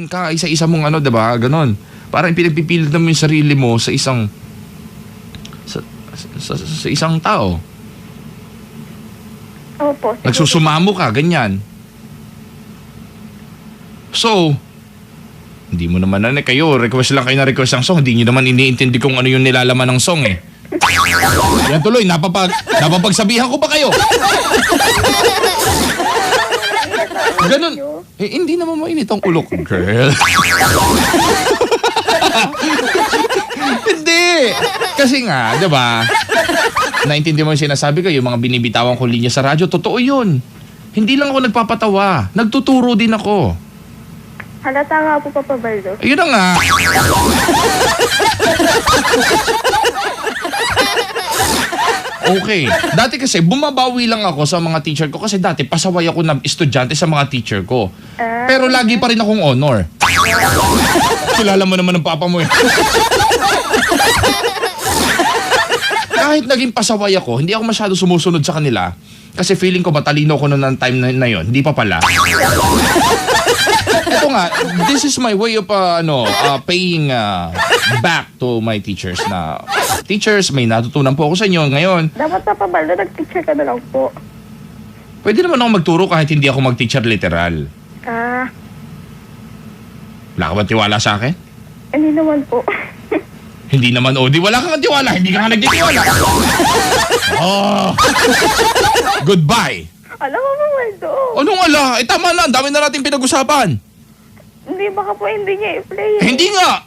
ka isa-isa mong ano, 'di ba? Ganon. Parang pinagpipilit mo yung sarili mo sa isang sa isang tao. Opo. Nagsusumamo ka, ganyan. So, hindi mo naman kayo, request lang kayo na request ng song. Hindi nyo naman iniintindi kung ano yung nilalaman ng song eh. Yan tuloy, napapagsabihan ko ba kayo? Ganun. Eh, hindi naman mainit ang ulo ko, girl. Hindi. Kasi nga, di ba? Naintindi mo yung sinasabi ko, yung mga binibitawan ko linya sa radyo, totoo yun. Hindi lang ako nagpapatawa. Nagtuturo din ako. Halata nga po, Papa Baldo. Ayun na nga. Okay. Dati kasi, bumabawi lang ako sa mga teacher ko kasi dati pasaway ako na estudyante sa mga teacher ko. Pero lagi pa rin akong honor. Kilala mo naman ng papa mo eh. Kahit naging pasaway ako, hindi ako masyado sumusunod sa kanila kasi feeling ko matalino ko noon ng time na yun. Hindi pa pala. Ito nga, this is my way of paying back to my teachers na teachers, may natutunan po ako sa inyo ngayon. Dapat, Papa Baldo, nag-teacher ka na lang po. Pwede naman ako magturo kahit hindi ako mag-teacher literal. Wala ka ba tiwala sa akin? Hindi naman po. Hindi naman, di wala kang tiwala, hindi ka nga nagtitiwala. Oh. Goodbye. Alam mo, Papa Baldo. Anong ala? Tama na, ang dami na natin pinag-usapan. Hindi, baka po hindi niya i-play. Hindi nga.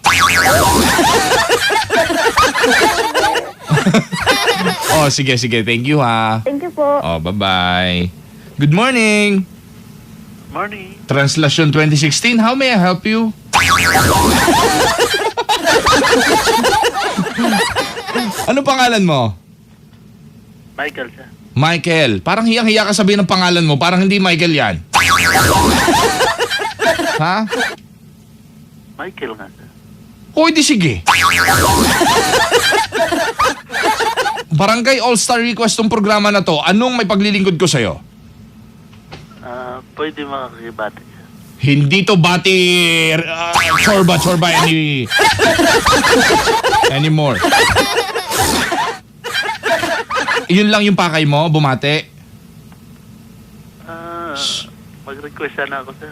Oh, sige. Thank you ha. Thank you po. Oh, bye-bye. Good morning. Morning. Translation 2016, how may I help you? Ano pangalan mo? Michael, sir. Michael. Parang hiyang-hiya ka sabihin ng pangalan mo. Parang hindi Michael yan. Ha? Michael nga, sir. O, di sige. Barangay All-Star Request tong programa na to. Anong may paglilingkod ko sa'yo? Pwede makakibati, sir. Hindi to bati chorba anymore. Yun lang yung pakay mo, bumate? Mag-request sana ako, sir.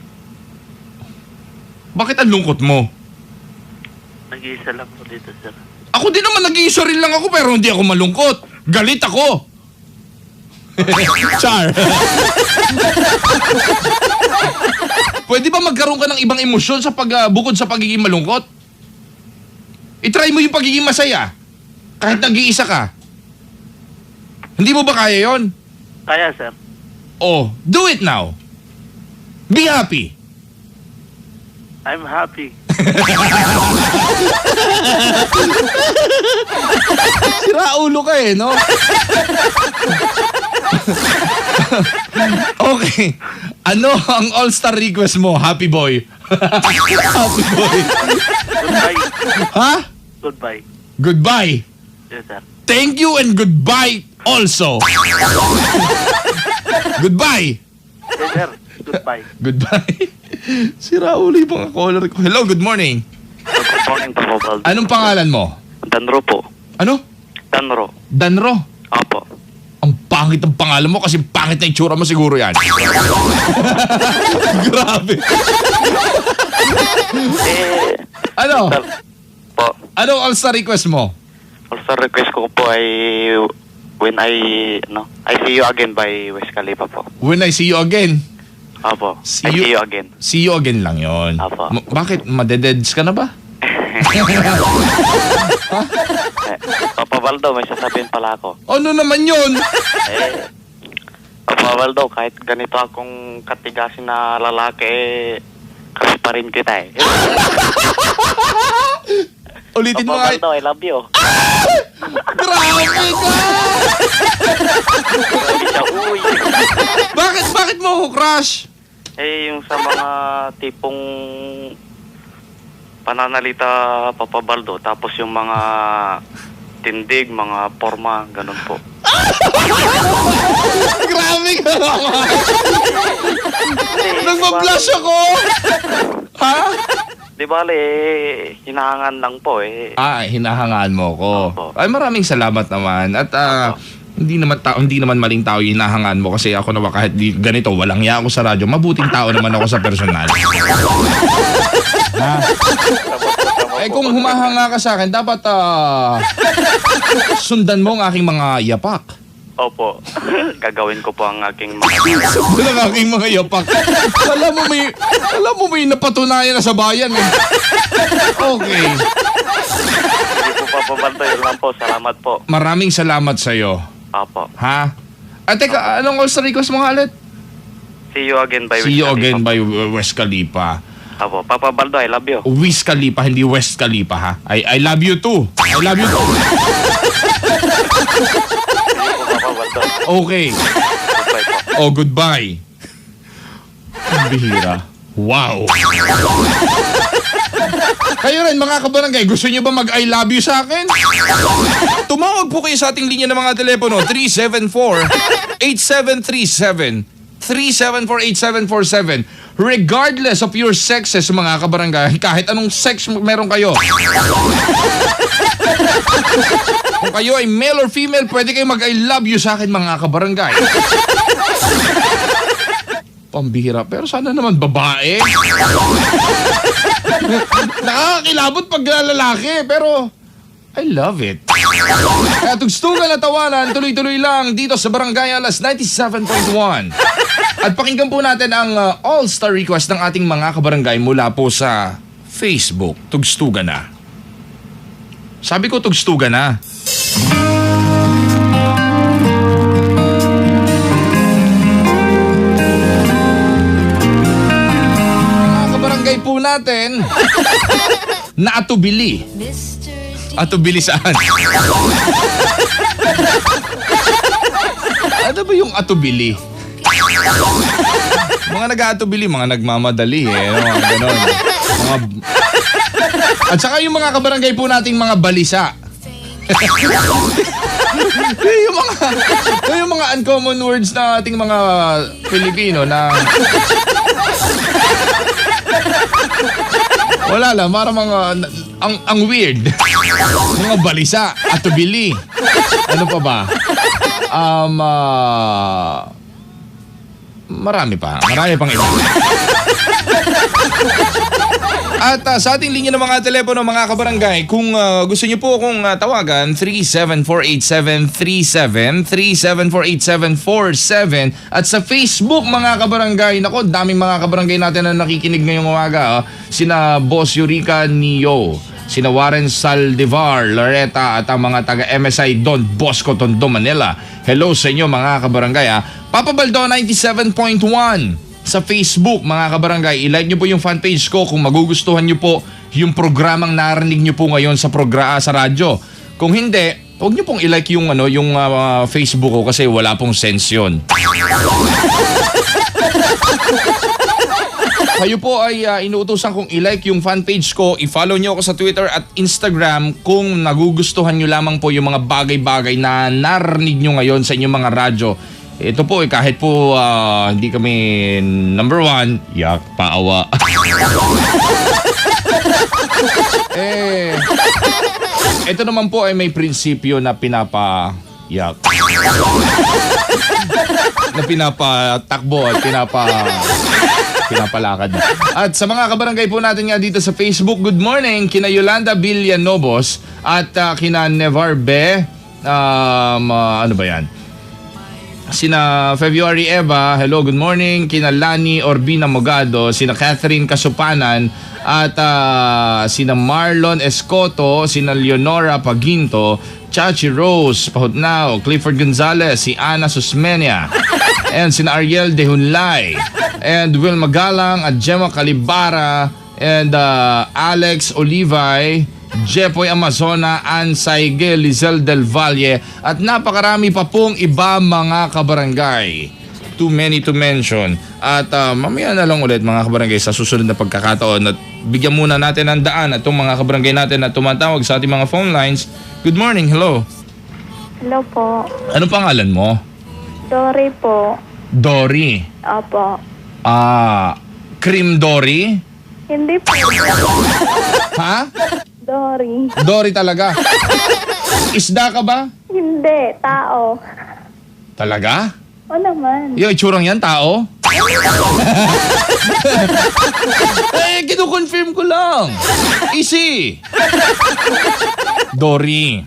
Bakit ang lungkot mo? Nag-iisa lang po dito, sir. Ako din naman nag-iisa rin lang ako pero hindi ako malungkot. Galit ako. Char. Pwede ba magkaroon ka ng ibang emosyon sa bukod sa pagiging malungkot? I-try mo yung pagiging masaya. Kahit nag-iisa ka. Hindi mo ba kaya yon? Kaya, sir. Oh, do it now. Be happy. I'm happy. Sira ulo ka eh, no? Okay. Ano ang all-star request mo, happy boy? Happy boy. Goodbye. Ha? Goodbye. Goodbye. Yes, sir. Thank you and goodbye also. Goodbye. Yes, sir. Goodbye. Goodbye. Sira ulo yung mga caller ko. Hello, good morning. Good morning, Papa Baldo. Anong pangalan mo? Danro po. Ano? Danro. Danro. Opo. Ang pangit ang pangalan mo kasi pangit na itsura mo siguro yan. Grabe. Ano? Sir, po. Anong all-star request mo? Also, request ko po ay when I see you again by Wiz Khalifa po. When I see you again. Opo. See I you- see you again. See you again lang yon. Apo. Bakit? Madededs ka na ba? Papa Baldo, may sasabihin pala ako. Ano naman yon? Papa Baldo, kahit ganito akong katigasin na lalaki, kasi pa rin kita eh. Ulitin mo nga. Papa Baldo, I love you. Grabe ka! Sabi siya, uy. Bakit mo ako crush? Yung sa mga tipong pananalita, Papa Baldo, tapos yung mga tindig, mga forma, ganun po. Grabe ka naman! Nagpa-blush ako! Ha? Di bale, hinahangan lang po eh. Hinahangaan mo ko. Opo. Ay, maraming salamat naman. At hindi naman maling tao yung hinahangaan mo kasi ako naman kahit ganito, walang iya ako sa radyo. Mabuting tao naman ako sa personal. Ha? Kung humahanga ka sa akin, dapat sundan mo ang aking mga yapak. Opo. Gagawin ko po ang aking mga... Ang aking mga yapak. Alam mo may napatunayan na sa bayan eh. Okay. Hindi po papabaldo. Yun lang po. Salamat po. Maraming salamat sa'yo. Opo. Ha? Teka, anong All-Star request mo nga ulit? See you again by See you Wiz again Khalifa. by West Khalifa. Opo. Papa Baldo, I love you. Wiz Khalifa, hindi West Khalifa ha. I love you too. I love you too. See you po, Papa Baldo. Okay. Goodbye po. Oh, goodbye. Ang bihira. Wow. Kayo rin mga kabarangay, gusto niyo ba mag-I love you sa akin? Tumawag po kayo sa ating linya ng mga telepono 374-8737 374-8747 regardless of your sexes mga kabarangay, kahit anong sex meron kayo. Kung kayo ay male or female, pwede kayo mag-I love you sa akin mga kabarangay. Pambihira. Pero sana naman babae. Nakakakilabot pag lalaki. Pero I love it. Kaya tugstugan na tawanan, tuloy-tuloy lang dito sa Barangay Alas 97.1. At pakinggan po natin ang all-star request ng ating mga kabarangay mula po sa Facebook. Tugstugan na. Sabi ko tugstugan na. Barangay po natin na atubili. Atubili saan? Ano ba yung atubili? Mga nag-aatubili, mga nagmamadali mga ganon. At saka yung mga kabarangay po nating mga balisa. yung mga uncommon words na ating mga Pilipino na wala lang, para mga ang weird. Mga balisa, atubili. Ano pa ba? Marami pang iba. At sa ating linya ng mga telepono mga kabarangay, kung gusto niyo po akong tawagan, 3748737 3748747 at sa Facebook mga kabarangay, nako, daming mga kabarangay natin na nakikinig ngayong umaga. Sina Boss Eureka Nio, sina Warren Saldivar, Loretta at ang mga taga MSI Don Bosco, Tondo, Manila. Hello sa inyo mga kabarangay. Papa Baldo 97.1 sa Facebook mga kabarangay. I-like nyo po yung fanpage ko kung magugustuhan nyo po yung programang narinig nyo po ngayon sa sa radyo. Kung hindi, huwag nyo pong i-like yung Facebook ko kasi wala pong sense yun. Kayo po ay inuutosan kong i-like yung fanpage ko, i-follow nyo ako sa Twitter at Instagram kung nagugustuhan nyo lamang po yung mga bagay-bagay na narinig nyo ngayon sa inyong mga radyo. Ito po kahit po hindi kami number one, yak, paawa. Ito naman po ay may prinsipyo na yak. Na pinapatakbo at pinapalakad. At sa mga kabarangay po natin nga dito sa Facebook, good morning kina Yolanda Villanobos at kina Nevarbe. Ano ba yan? Sina February Eva, hello, good morning. Kina Lani Orbina Mogado, sina Catherine Kasupanan, at sina Marlon Escoto, sina Leonora Paginto, Chachi Rose Pahutnao, Clifford Gonzalez, si Ana Susmenia, and sina Ariel De Hunlay, and Will Magalang at Gemma Calibara, and Alex Olivay, Jepoy Amazona, Ann Saige, Lizelle Del Valle, at napakarami pa pong iba mga kabarangay. Too many to mention. At mamaya na lang ulit mga kabarangay sa susunod na pagkakataon at bigyan muna natin ng daan at itong mga kabarangay natin na tumatawag sa ating mga phone lines. Good morning, hello. Hello po. Ano pangalan mo? Dory po. Dory. Opo. Cream Dory? Hindi po. Ha? Dory. Dory talaga. Isda ka ba? Hindi. Tao. Talaga? O naman. Yung itsurang yan, tao? Kinukonfirm ko lang. Easy. Dory.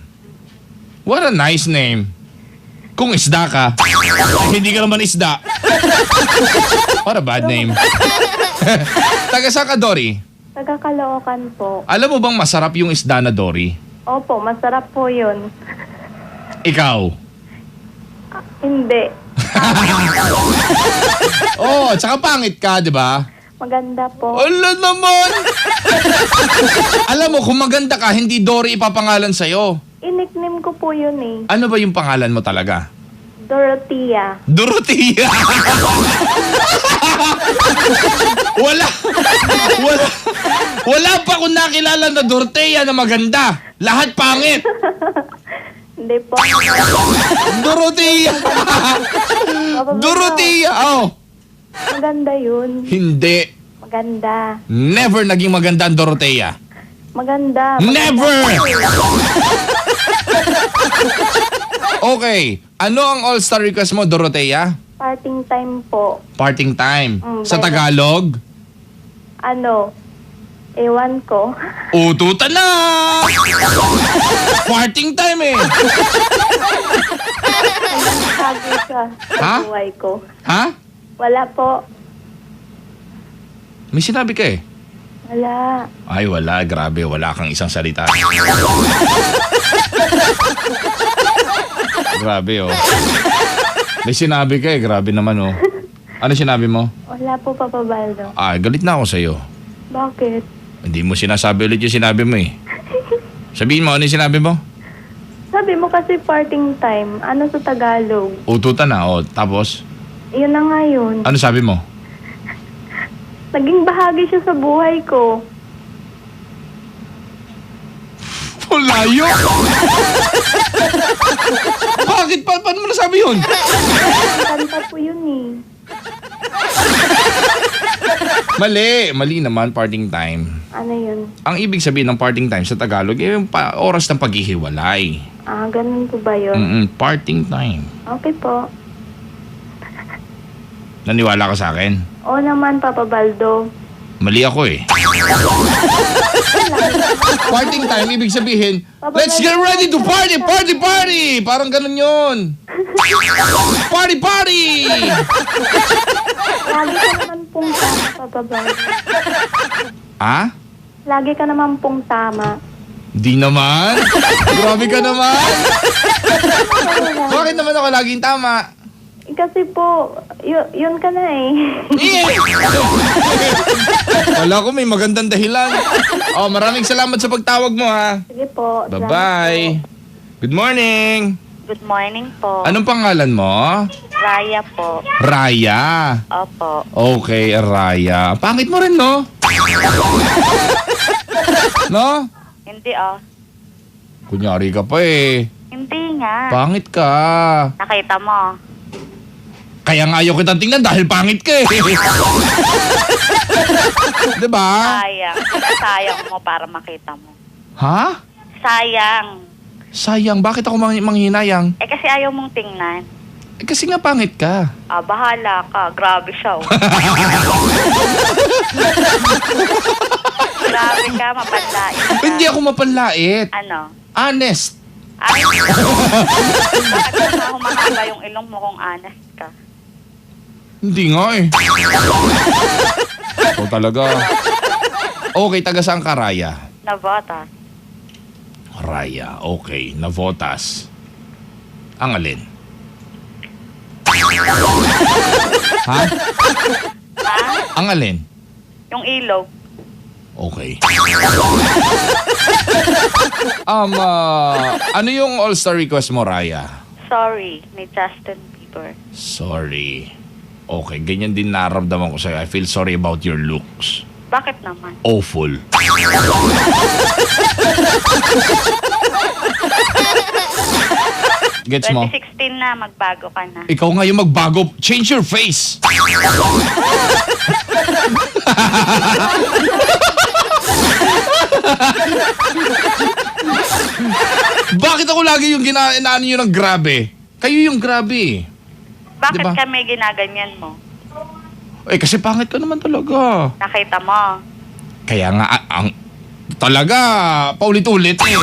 What a nice name. Kung isda ka, hindi ka naman isda. What a bad name. Taga saan ka, Dory? Taga Caloocan po. Alam mo bang masarap yung isda na Dory? Opo, masarap po yun. Ikaw. Hindi. Oh, tsaka pangit ka, di ba? Maganda po. Ala naman! Alam mo, kung maganda ka, hindi Dory ipapangalan sa'yo. I-nickname ko po yun eh. Ano ba yung pangalan mo talaga? Dorothea. Dorothea! wala! Wala pa akong nakilala na Dorothea na maganda. Lahat pangit. Hindi po. Dorothea! Dorothea! Oh, Maganda yun. hindi. Maganda. Never naging maganda ang Dorothea. Maganda. Never! Okay. Ano ang all-star request mo, Dorothea? Parting time po. Parting time. Sa bayad. Tagalog? Ano? Ewan ko. Ututan na! Parting time eh. Sabi siya sa Ha? buhay ko. Ha? Wala po. May sinabi ka eh. Wala. Ay, wala. Grabe. Wala kang isang salita. Grabe oh. May sinabi ka eh. Grabe naman oh. Ano sinabi mo? Wala po, Papa Baldo. Ah, galit na ako sa'yo. Bakit? Hindi mo sinasabi ulit yung sinabi mo eh. Sabihin mo, ano yung sinabi mo? Sabi mo kasi parting time. Ano sa Tagalog? Ututan na, oh. Tapos, Yun na nga yun. ano sabi mo? Naging bahagi siya sa buhay ko. Layo! Bakit? Paano mo nasabi yun? Kanta po yun eh. Mali naman, parting time. Ano yun? Ang ibig sabihin ng parting time sa Tagalog, yung oras ng paghihiwalay. Ah, ganun po ba yun? Parting time. Okay po. Naniwala ka sa akin? Oo naman, Papa Baldo. Mali ako eh. Parting time, ibig sabihin, let's get ready to party, party, party! Parang ganun yun. Party, party! Lagi ka naman pong tama, Papa Baldo. Ha? Lagi ka naman pong tama. Di naman. Grabe ka naman. Bakit naman ako laging tama? Kasi po, yun ka na eh. Wala ko, may magandang dahilan. Oh, maraming salamat sa pagtawag mo ha. Sige po. Bye-bye. Good morning. Good morning po. Anong pangalan mo? Raya po. Raya. Opo. Okay, Raya. Pangit mo rin, no? No? Hindi oh. Kunyari ka pa eh. Hindi nga. Pangit ka. Nakita mo. Kaya nga ayaw kitang tingnan dahil pangit ka eh. Diba? Sayang. Sayang mo para makita mo. Ha? Sayang. Sayang, bakit ako manghinayang? Eh kasi ayaw mong tingnan. Eh, kasi nga pangit ka. Ah, bahala ka. Grabe siya oh. Grabe ka, mapanlait ka. Hindi ako mapanlait. Ano? Honest. Ay, bakit naman humahaba yung ilong mo kung honest ka? Hindi nga eh. O talaga. Okay, taga saan ka, Raya? Nabota. Raya, okay. Navotas. Ang alin? Ha? Ha? Ang alin? Yung ilog. Okay. Ano yung all-star request mo, Raya? Sorry, ni Justin Bieber. Sorry. Okay, ganyan din naramdaman ko sa'yo. I feel sorry about your looks. Bakit naman? Awful. Gets mo? 2016 na, magbago ka na. Ikaw nga yung magbago. Change your face. Bakit ako lagi yung inaano nyo ng grabe? Kayo yung grabe. Bakit Diba? kami ginaganyan mo? Eh, kasi pangit ka naman talaga. Nakita mo. Kaya nga, talaga, paulit-ulit eh.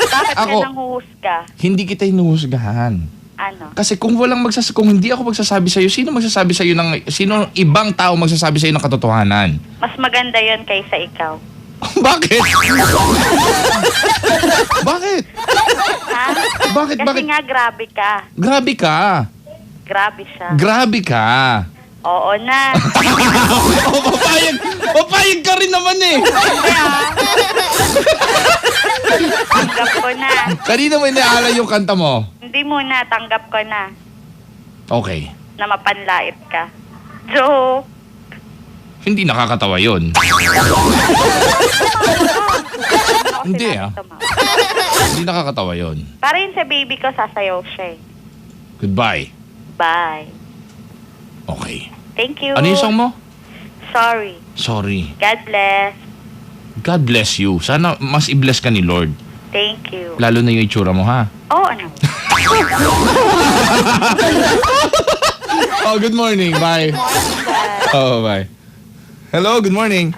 Bakit Ako- ka nanghuhusga? Hindi kita hinuhusgahan. Ano? Kasi kung kung hindi ako magsasabi sa'yo, sino ibang tao magsasabi sa'yo ng katotohanan? Mas maganda yon kaysa ikaw. Bakit? Bakit? Ha? Bakit? Kasi Bakit? nga grabe ka. Grabe ka. Grabe siya. Grabe ka. Oo na. Oh, papayag ka rin naman eh. Kaya, tanggap ko na. Kanina mo inaala yung kanta mo. Hindi muna, tanggap ko na. Okay. Na mapanlait ka. Joke. Hindi nakakatawa yun. Ako Hindi, sinabi ah. tumawa. Hindi nakakatawa yun. Para yun sa baby ko, sasayaw siya eh. Goodbye. Bye. Okay. Thank you. Ano yung song mo? Sorry. Sorry. God bless. God bless you. Sana mas i-bless ka ni Lord. Thank you. Lalo na yung itsura mo, ha? Oh, ano? Oh, good morning. Bye. Bye. Oh, bye. Hello, good morning.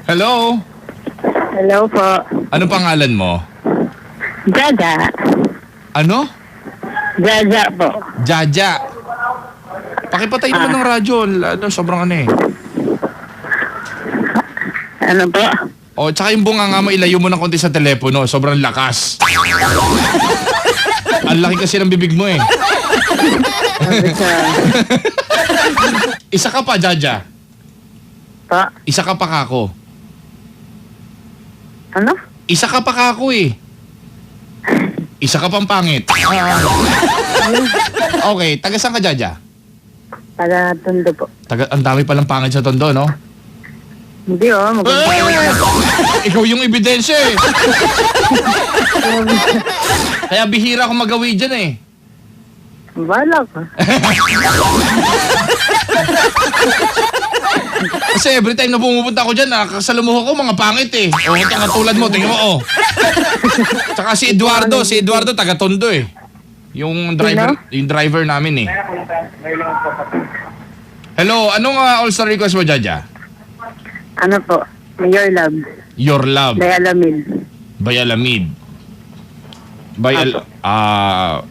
Hello. Hello po. Ano pangalan mo? Jaja. Ano? Jaja po. Jaja. Pakipatay naman ng radyo. Sobrang ano eh. Ano po? O, tsaka yung bunga nga mo, ilayo mo ng konti sa telepono. Sobrang lakas. Ang laki kasi ng bibig mo eh. Sabi sa... Isa ka pa, Jaja. Po? Isa ka pa kako. Ano? Isa ka pa kako eh. Isa ka pang pangit. Okay, taga saan ka, Jaja? Taga Tondo po. Ang dami palang pangit sa Tondo, no? Hindi maganda. Ikaw yung ebidensya eh. Kaya bihira akong magawi dyan eh. Wala ka. Kasi every time na pumupunta ako dyan, nakakasalamuha ko mga pangit eh. O, ito nga tulad mo, tingnan mo, oh. Tsaka si Eduardo, taga Tondo eh. Yung driver namin eh. Hello, anong all-star request mo, Jaja? Ano po? Your love. Your Love, Dayalamil. by Alamid.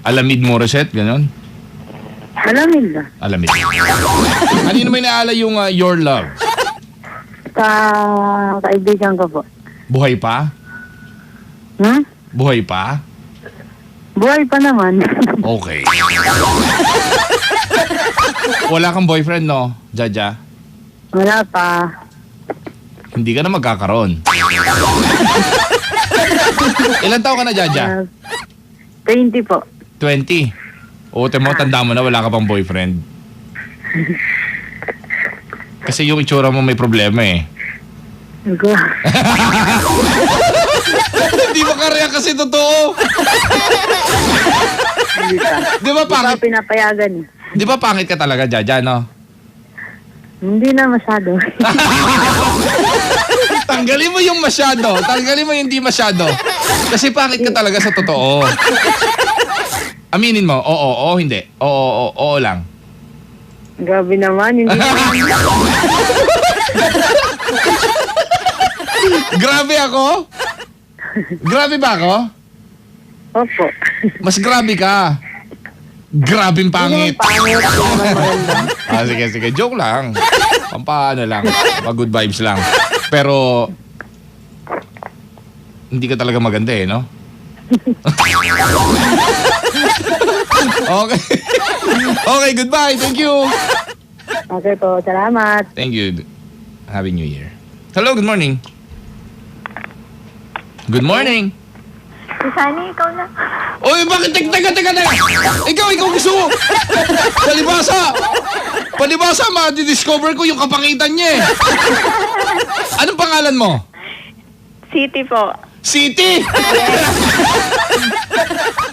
Alamid Morissette, gano'n? Alamil ba? Alamid. Kanino may naala yung Your Love? Sa kaibigan ko po. Buhay pa? Hmm? Buhay pa? Buhay pa naman. Okay. Wala kang boyfriend, no, Jaja? Wala pa. Hindi ka na magkakaroon. Ilan taon ka na, Jaja? 20 po. 20. O, tanda mo na wala ka pang boyfriend. Kasi yung itsura mo may problema eh. Go. Hindi ba karya kasi totoo? Hindi pa. Di ba Hindi pa pangit? pinapayagan. Di ba pangit ka talaga, Jaja, no? Hindi na masyado. Tanggalin mo yung masyado. Tanggalin mo yung hindi masyado. Kasi pangit ka talaga sa totoo. Aminin mo, oo, hindi. Oo lang. Grabe naman. Hindi naman. Grabe ako? Grabe ba ako? Opo. Mas grabe ka. Grabing pangit. Pangit. Hindi naman maganda. Sige. Joke lang. Pampaano lang. Good vibes lang. Pero, hindi ka talaga maganda eh, no? Okay. Okay, goodbye. Thank you. Okay po. Salamat. Thank you. Happy New Year. Hello, good morning. Good morning. Si Sunny, ikaw na. Oy, bakit? Teka. Ikaw gusto mo. Palibasa, ma-discover ko yung kapangitan niya eh. Anong pangalan mo? City po. City!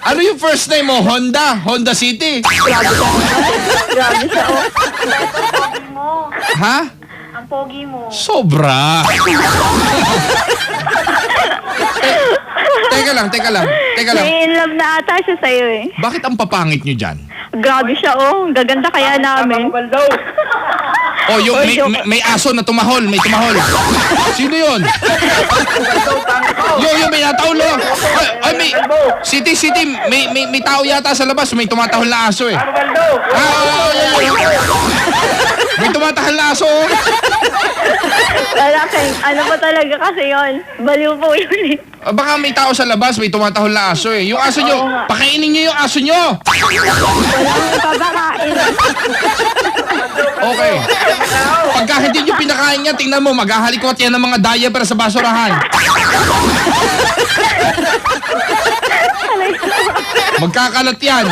Ano yung first name mo? Honda? Honda City? Grabe siya, oh. Ha? Ang pogi mo. Sobra. Teka lang. Nai-inlove na ata siya sa'yo eh. Bakit ang papangit nyo dyan? Grabe siya, oh. Gaganda kaya namin. Oh, yung may aso na tumahol. May tumahol. Sino yun? Yung may natahol. Ay, may... City, may tao yata sa labas. May tumatahol na aso eh. May tumatahol na aso. Lalaki, ano pa talaga kasi yun? Baliw po yun eh. Baka may tao sa labas. May tumatahol na aso eh. Yung aso nyo, pakainin nyo yung aso nyo. Walang papakain. Okay. Pagka hindi nyo pinakain niya, tingnan mo, maghahalikot yan ng mga diaper sa basurahan. Magkakalat yan.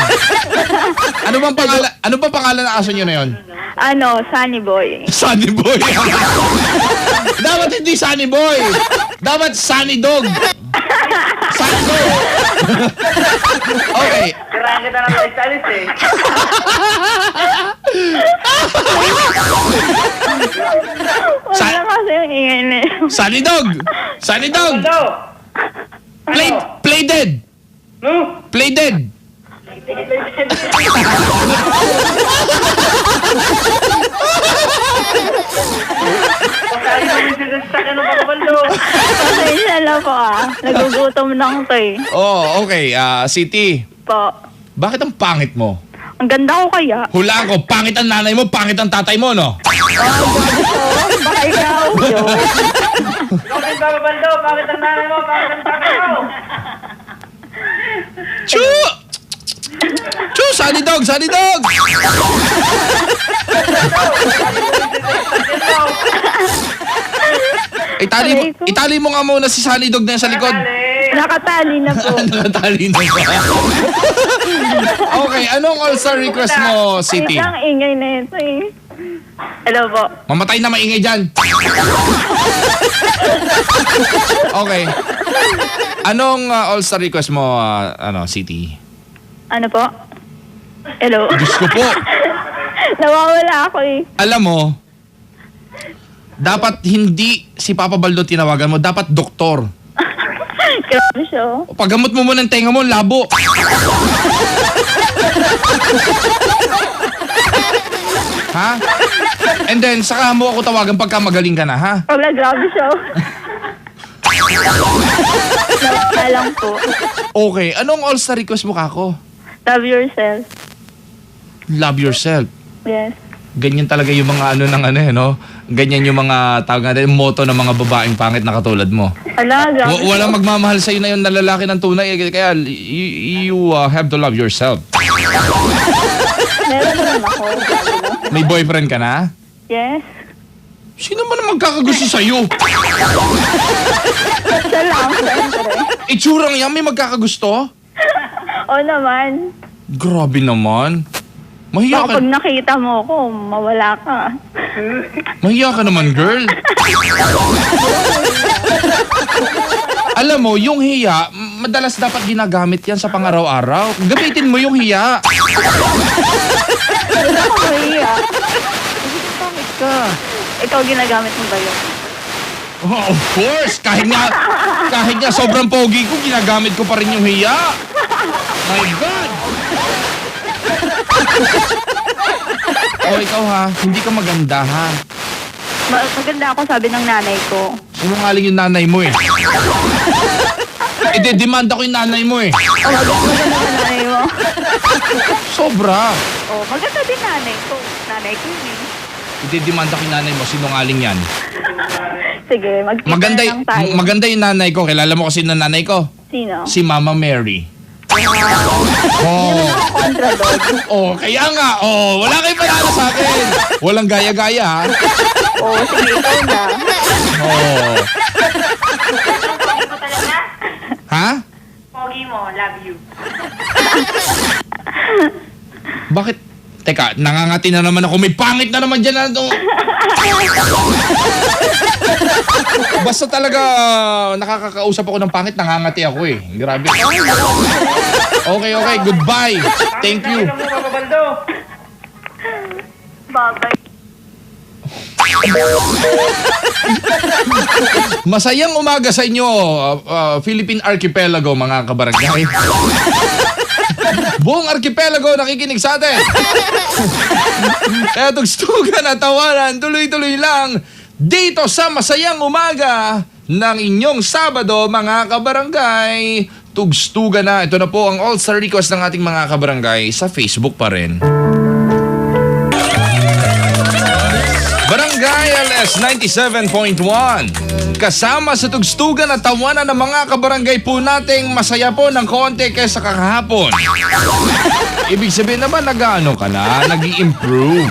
Ano bang pangalan ng aso nyo na yon? Ano, Sunny Boy. Sunny Boy. Dapat hindi Sunny Boy. Dapat Sunny Dog. Sunny Dog. Okay. Kirayan kita ng stylist eh. Wala kasi yung ingay na yun. Sunny Dog. Sunny Dog. Play dead. Play dead. Pasensya na po ah. Nagugutom lang to eh. Oh, okay. City. Po. Bakit ang pangit mo? Ang ganda ko kaya. Hulaan ko, pangit ang nanay mo, pangit ang tatay mo, no? Baka ikaw. Bakit ang nanay mo? Bakit ang tatay mo? Chu! Chu! Sunny Dog! Sunny Dog! Itali mo nga muna si Sunny Dog na yan sa likod. Nakatali na po. Nakatali na ba? Okay, anong all-star request mo, City? Isang ingay na ito eh. Hello po. Mamatay na maingay dyan. Okay. Anong all-star request mo, City? Ano po? Hello. Diyos ko po. Nawawala ako eh. Alam mo, dapat hindi si Papa Baldo tinawagan mo, dapat doktor. Grabe siya. O, paggamot mo muna ng tenga mo, labo. Ha? And then, saka mo ako tawagan pagka magaling ka na, ha? Wala, grabe siya. Nawala lang po. Okay, anong all-star request mo, kako? Love yourself. Love yourself. Yes. Ganyan talaga yung mga no? Ganyan yung mga tawag natin, motto ng mga babaeng pangit na katulad mo. Ala, grabe siya. Walang magmamahal sa'yo na yung nalalaki ng tunay. Kaya you have to love yourself. Meron naman ako. May boyfriend ka na? Yes. Sino man ang magkakagusto sa'yo? Siya lang, siyempre. Itsurang yan, may magkakagusto? Oo naman. Grabe naman. Mahiya Baka ka. pag nakita mo ako, mawala ka. Mahiya ka naman, girl. Alam mo, yung hiya, madalas dapat ginagamit yan sa pang-araw-araw. Gamitin mo yung hiya. Wala ko mahiya. Bakit ka? Ikaw ginagamit mo ba yun? Oh, of course. Kahit nga sobrang pogi ko, ginagamit ko pa rin yung hiya. My God. Oh, ikaw ha, hindi ka maganda ha. Maganda ako, sabi ng nanay ko. Sinungaling yung nanay mo eh. Demanda ko yung nanay mo eh. Oh, maganda ka nanay mo. Sobra. Oh, maganda din nanay ko. Nanay ko yun eh. Demanda ko yung nanay mo, sinungaling yan. Sige, magkita na lang tayo. Maganda yung nanay ko. Kilala mo kasi ng nanay ko? Sino? Si Mama Mary. Hindi naman ako kontra doon. Oh, kaya nga. Oh, wala kayong panalo sa akin. Walang gaya-gaya ha. Oh, sige, ikaw na. Oh. Pogi mo talaga? Ha? Pogi mo, love you. Bakit? Teka, nangangati na naman ako. May pangit na naman dyan. Basta talaga nakakakausap ako ng pangit, nangangati ako eh. Grabe. Okay, goodbye. Thank you. Ilong mo, Papa Baldo. Babay. Masayang umaga sa inyo, Philippine Archipelago, mga kabarangay. Buong archipelago nakikinig sa atin. Kaya tugstugan at tawanan, tuloy-tuloy lang dito sa masayang umaga ng inyong Sabado, mga kabarangay. Tugstugan na. Ito na po ang all-star request ng ating mga kabarangay sa Facebook pa rin. Barangay LS 97.1. Kasama sa tugstugan at tawanan ng mga kabarangay po nating masaya po ng konti kaysa kakahapon. Ibig sabihin naman nag-ano ka na, nag-i-improve.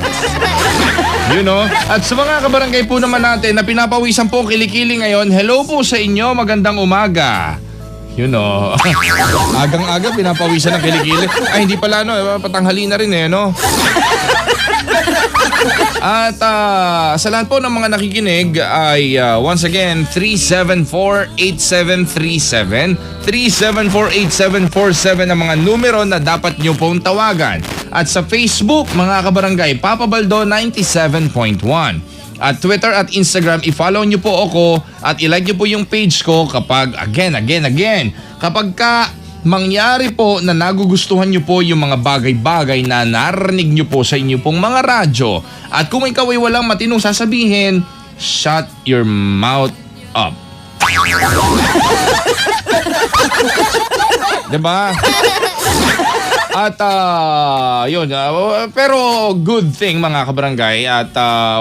You know? At sa mga kabarangay po naman natin na pinapawisan po kilikili ngayon, hello po sa inyo, magandang umaga. You know, agang-aga pinapawisan ng kilikili. Ay, hindi pala, no, patanghali na rin eh, no? At sa lahat po ng mga nakikinig ay once again 374-8737 374-8747 ang mga numero na dapat nyo pong tawagan. At sa Facebook, mga kabarangay, Papa Baldo 97.1. At Twitter at Instagram, i-follow nyo po ako at i-like nyo po yung page ko kapag again kapag mangyari po na nagugustuhan nyo po yung mga bagay-bagay na narinig nyo po sa inyo pong mga radyo. At kung ikaw ay walang matinong sasabihin, shut your mouth up. Diba? At yun, pero good thing mga kabarangay at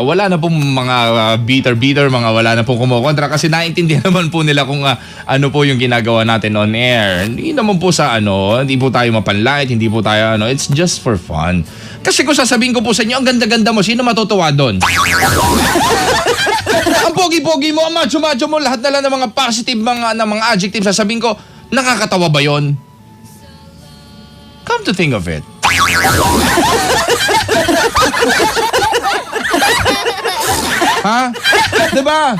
wala na pong mga bitter, mga wala na pong kumukontra kasi naiintindihan naman po nila kung ano po yung ginagawa natin on air. Hindi naman po sa hindi po tayo mapanlait, hindi po tayo it's just for fun. Kasi kung sasabihin ko po sa inyo, ang ganda-ganda mo, sino matutuwa doon? Ang pogi-pogi mo, ang macho-macho mo, lahat na lang ng mga positive mga adjectives sasabihin ko, nakakatawa ba yon? Come to think of it. Ha? Diba?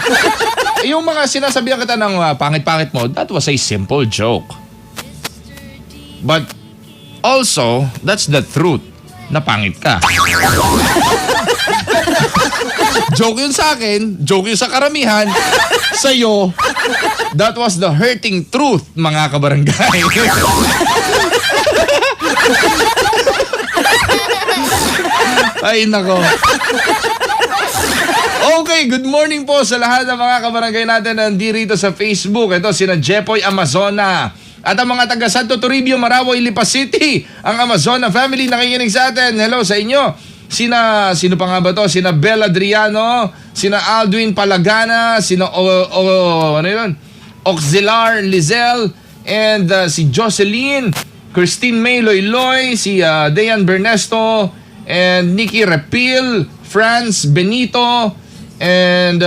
Yung mga sinasabihan kita ng pangit-pangit mo, that was a simple joke. But also, that's the truth na pangit ka. Joke yun sa akin, joke yun sa karamihan. Sa'yo, that was the hurting truth, mga kabarangay. Ay, nako. Okay, good morning po sa lahat ng mga kabarangay natin na nandito sa Facebook. Ito, sina Jepoy Amazona. At ang mga taga Santo Toribio, Marawi, Lipa City. Ang Amazona family nakikinig sa atin. Hello sa inyo. Sino pa nga ba to? Sina Bel Adriano, sina Aldwin Palagana, sina Auxiliar Lizelle, and si Jocelyn, Christine May Loyloy, si Dayan Bernesto, and Nikki Repil, Franz Benito, and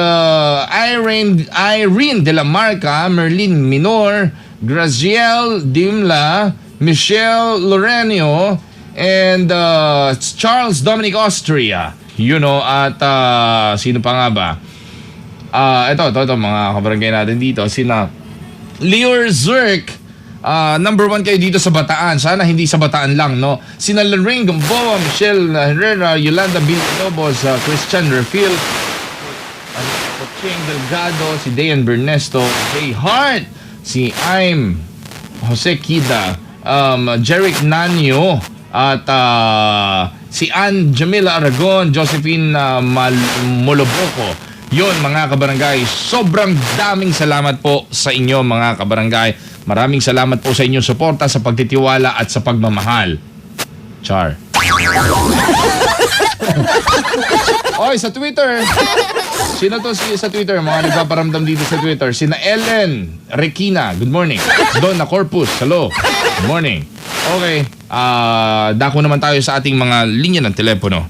Irene de la Marca, Merlin Minor, Graziel Dimla, Michelle Lorenio, and Charles Dominic Austria. You know, at sino pa nga ba? Ito mga kabarangay natin dito. Sina Leor Zirk, number 1 kayo dito sa Bataan. Sana hindi sa Bataan lang, no? Sina Lorraine Gamboa, Michelle Herrera, Yolanda Villalobos, Christian Refil, Ching Delgado, si Dayan Bernesto, Jay Hart, si Aim Jose Kida, Jeric Nanyo, at si Ann Jamila Aragon, Josephine Moloboko. Yun mga kabarangay, sobrang daming salamat po sa inyo mga kabarangay. Maraming salamat po sa inyong suporta, sa pagtitiwala at sa pagmamahal. Char. Oy, sa Twitter. Sino to sa Twitter? Mga nagpaparamdam dito sa Twitter. Sina Ellen Rekina, good morning. Donna Corpus, hello. Good morning. Okay, dako naman tayo sa ating mga linya ng telepono.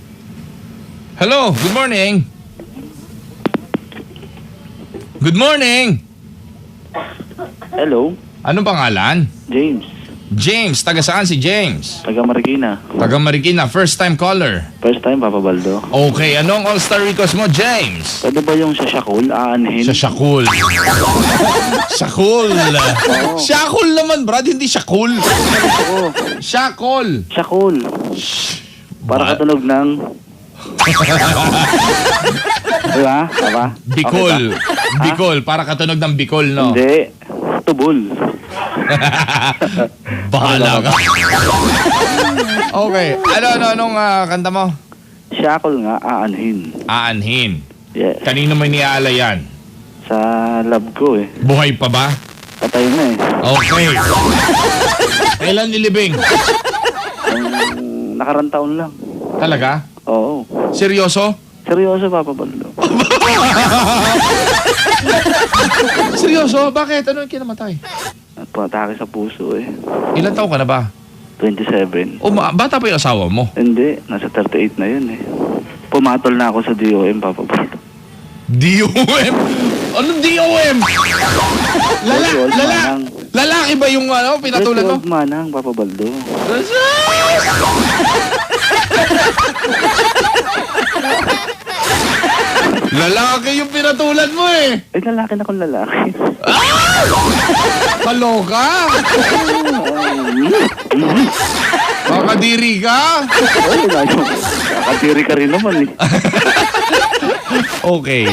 Hello, good morning. Good morning. Hello, Anong pangalan? James. James, taga saan si James? Taga Marikina. Taga Marikina, first time caller. First time, Papa Baldo. Okay, anong all-star request mo, James? Pwede ba yung sa Shakul, aanhin? Sa Shakul. Shakul. Shakul naman, Brad, hindi Shakul. Oo. Shakul. Shakul. Para katunog ng... Diba? Papa? Bicol. Bicol, para katunog ng Bicol, no? Hindi. Tubol. Bahala ka. Okay. Anong kanta mo? Shakul nga, aanhin. Aanhin. Yes. Kanino may niala yan? Sa lab ko eh. Buhay pa ba? Patay na eh. Okay. Kailan nilibing? Nakarang taon lang. Talaga? Oo. Seryoso? Seryoso, Papa Baldo. Seryoso? Bakit? Ano yung kinamatay? At pumatake sa puso eh. Ilan taon ka na ba? 27. O, bata pa yung asawa mo? Hindi, nasa 38 na yun eh. Pumatol na ako sa DOM, Papa Baldo. DOM? Anong DOM? Dirty old manang. Lalaki ba yung pinatulan mo? Dirty old manang, Papa Baldo. Lalaki yung pinatulan mo eh. Eh, lalaki na kung lalaki. Kaloka? Makadiri ka? Oo, nakatiri ka rin naman eh. Okay.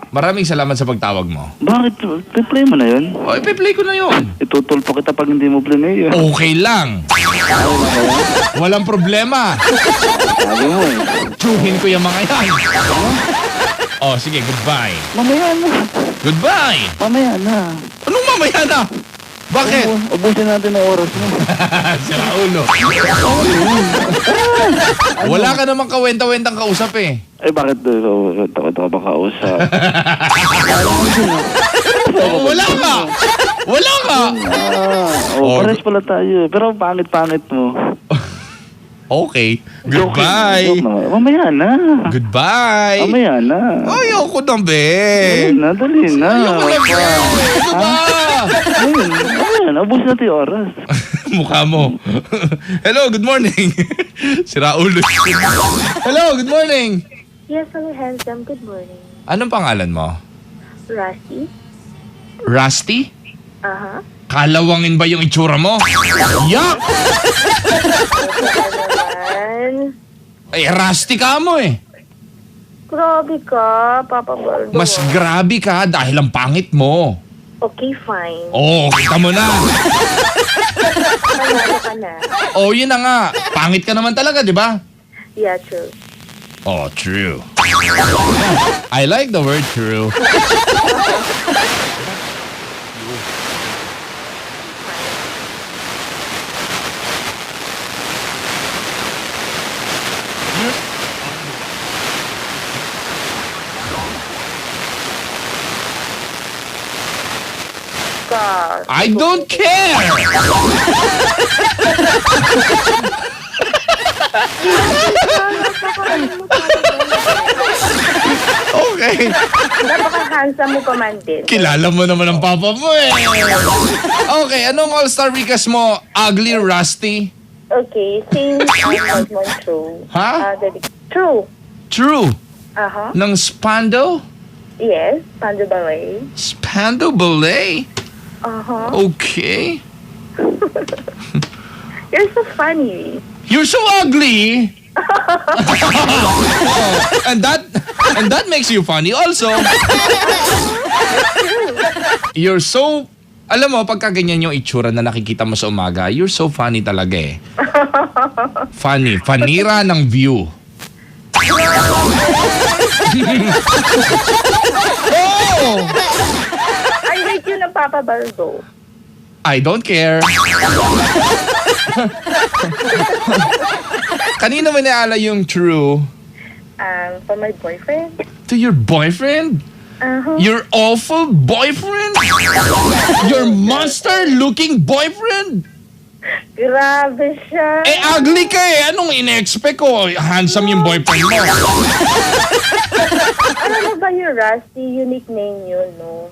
Maraming salamat sa pagtawag mo. Bakit? Play mo na yun? O, ipi-play ko na yun. Itutulpo kita pag hindi mo play yun. Okay lang. Walang problema. Sabi mo eh. Tsuhin ko yung mga yan. Oh, sige, goodbye. Mamaya na. Goodbye. Mamaya na. Anong mamaya na? Bakit? Ubusin natin ang oras mo. Sira ulo. Wala ka namang kawenta-wentang kausap eh. Eh, bakit ito ka ba kausap? Wala ka. Wala ka. Pares pala tayo. Pero pangit-pangit mo. Okay. Goodbye. Joke naman. Mamaya na. Goodbye. Mamaya na. Ayoko na, be. Dali na. Ayoko na, be. Ano ba? Ayun, ubusin natin yung oras. Mukha mo. Hello, good morning. Sira ulo. Hello, good morning. Yes, hello, handsome. Good morning. Anong pangalan mo? Rusty? Rusty? Aha. Kalawangin ba yung itsura mo? Yak! Naman. Ay, Rusty ka mo eh. Grabe ka, Papa Baldo. Mas grabe ka dahil ang pangit mo. Okay, fine. Oo, kita mo na. Panalo ka na. Oh, yun na nga. Pangit ka naman talaga, di ba? Yeah, true. Oh, true. I like the word true. God. I don't care! Okay. Napaka-handsome mo pa man din. Kilala mo naman ang papa mo eh. Okay, anong all-star request mo? Ugly, Rusty? Okay, since I'm not one true. Ha? True. True. Aha. Ng Spando? Yes, Pando Ballet. Spando Ballet? Aha. Okay. You're so funny. You're so ugly. Oh, and that makes you funny also. You're so, alam mo, pagka ganyan yung itsura na nakikita mo sa umaga, you're so funny talaga eh. Funny. Fanira ng view. Oh! I rate you ng Papa Baldo. I don't care. Kanina mo naala yung true? For my boyfriend. To your boyfriend? Uh-huh. Your awful boyfriend? Your monster-looking boyfriend? Grabe siya. Eh, ugly ka eh. Anong ine-expect ko? Handsome yung boyfriend mo. Alam mo ba yung Rusty, unique name yun, no?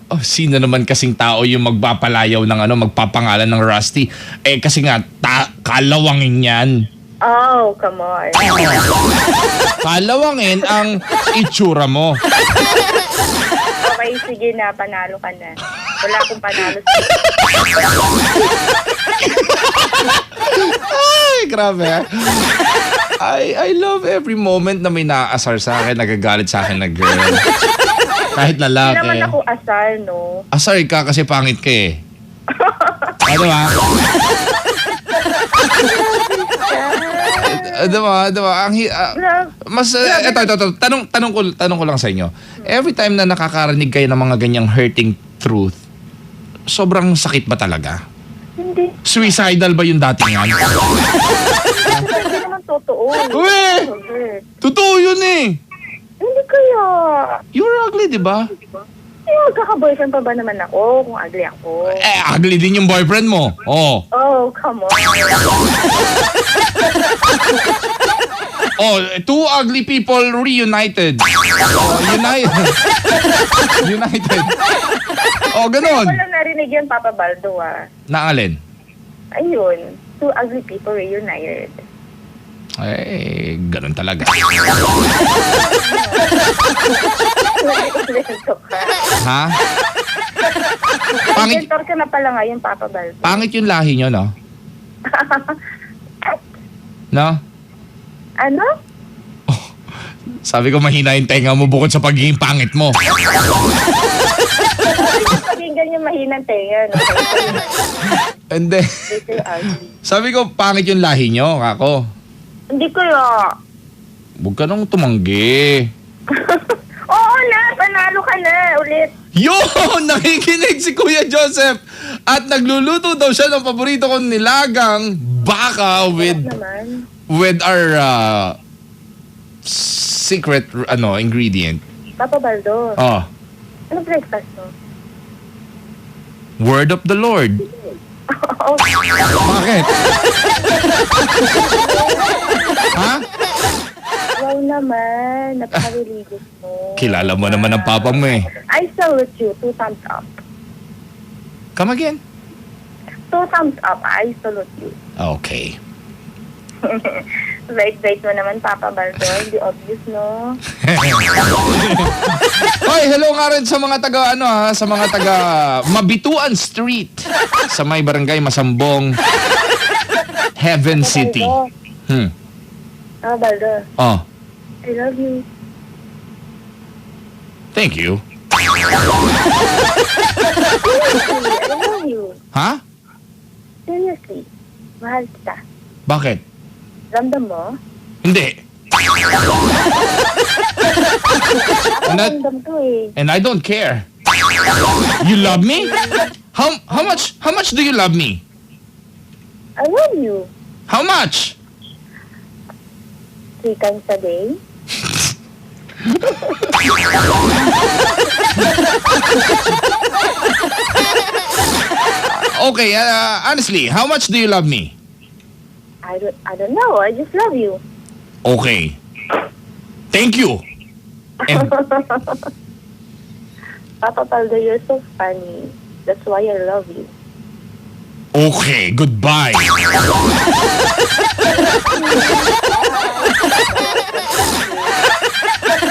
Oh, sino naman kasing tao yung magpapalayaw ng magpapangalan ng Rusty? Eh kasi nga, kalawangin yan. Oh, come on. Kalawangin ang itsura mo. Okay, sige na, panalo ka na. Wala akong panalo sa'yo. Ay, grabe. I love every moment na may naaasar sa akin, nagagalit sa akin na girl. Kahit Hindi lalaki. naman ako asar, no? Asar ka kasi pangit ka eh. Ano ba? Diba? Ito. Tanong ko lang sa inyo. Every time na nakakarinig kayo ng mga ganyang hurting truth, sobrang sakit ba talaga? Hindi. Suicidal ba yung datingan? Hindi naman totoo. Uwe! Robert. Totoo yun eh. Hindi kaya. You're ugly, di ba? Kaka-boyfriend pa ba naman ako kung ugly ako? Eh, ugly din yung boyfriend mo. Oh. Oh, come on. Oh, two ugly people reunited. Oh, United. Oh, ganon. Walang narinig yun, Papa Baldo, ah. Na alin? Ayun. Two ugly people reunited. Eh, ganon talaga. Invento ka. Ha? Pangit, Inventor ka na pala ngayon, Papa Baldo. pangit yung lahi nyo, no? No? Ano? Sabi ko mahina yung tenga mo bukod sa pagiging pangit mo. Pakinggan yung mahinang tenga, no? And then, Little ugly. sabi ko pangit yung lahi nyo, kako. Hindi kaya. Huwag ka nang tumanggi. Oo na, panalo ka na ulit. Yun! Nakikinig si Kuya Joseph at nagluluto daw siya ng paborito kong nilagang baka Naman. with our secret ingredient. Papa Baldo, Oh, ano breakfast mo? word of the Lord. Oh, Bakit? Ha? wow naman. Napaka-religious mo. Kilala mo naman ang papa mo eh. I salute you. 2 thumbs up. Come again? 2 thumbs up. I salute you. Okay. Right mo naman, Papa Baldo. Hindi obvious, no? Hoy, hello nga rin sa mga sa mga taga Mabituan Street sa may barangay Masambong, Heaven City. Baldo. Papa Baldo. Oh, I love you. thank you. Seriously, I love you. Ha? Seriously. Mahal kita. Bakit? Ramdam mo? Hindi. And I, Ramdam ko eh. and I don't care. You love me? How much do you love me? I love you. How much? 3 times a day. Okay, honestly, how much do you love me? I don't know. I just love you. Okay. Thank you. And Papa Baldo, you're so funny. That's why I love you. okay, goodbye.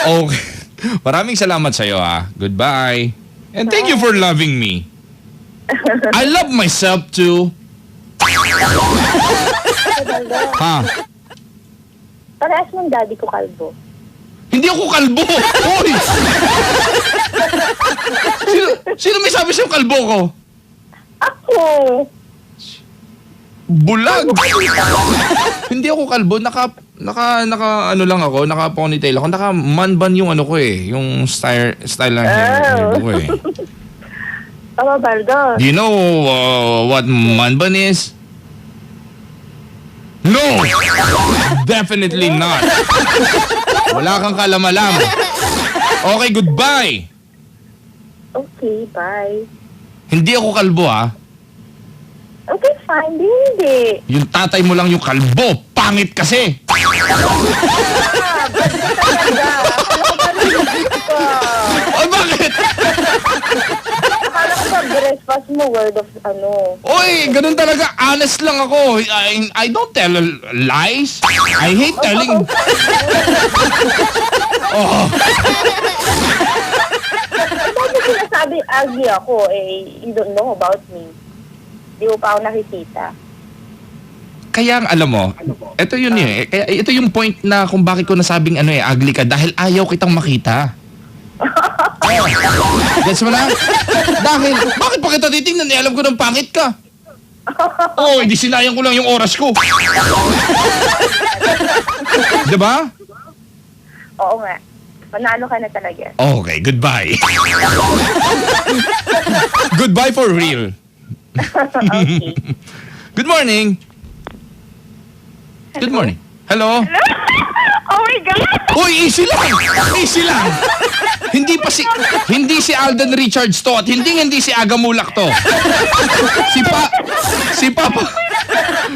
Okay. Maraming salamat sa iyo ha. Goodbye. And thank you for loving me. I love myself too. Papa Baldo, Ha? parehas mong daddy ko kalbo. Hindi ako kalbo. Hoy! Sino may sabi sa'yo kalbo ko? Ako! Bulag. Hindi ako kalbo, naka ponytail ako, naka man bun yung ko eh, yung style ng hair ko eh. Papa Baldo, Do you know what man bun is? No! Definitely not. Wala kang kalamalam. Okay, goodbye. okay, bye. Hindi ako kalbo ha. Okay, fine. Hindi. Yung tatay mo lang yung kalbo. Pangit kasi. Ah, ba't ka talaga? Akala ko ba rin ka? Ay, bakit? bukas mo, word of ano. Oy, ganun talaga. Honest lang ako. I don't tell lies. I hate telling. Oh. Bakit sinasabi ugly ako, you don't know about me. Di mo pa ako nakikita. Kaya ang alam mo, ito yun eh. Kaya ito yung point na kung bakit ko nasabing ugly ka dahil ayaw kitang makita. Oh. Gets mo na? Dahil, bakit pa kita titingnan? Alam ko ng pangit ka. Oh, hindi sinayang ko lang yung oras ko. Diba? Oo nga. Panalo ka na talaga. Okay, goodbye. Goodbye for real. Okay. Good morning. Good morning. Hello? Oh my God! Uy, easy lang! Easy lang! Hindi si Alden Richards to at hindi si Aga Mulak to.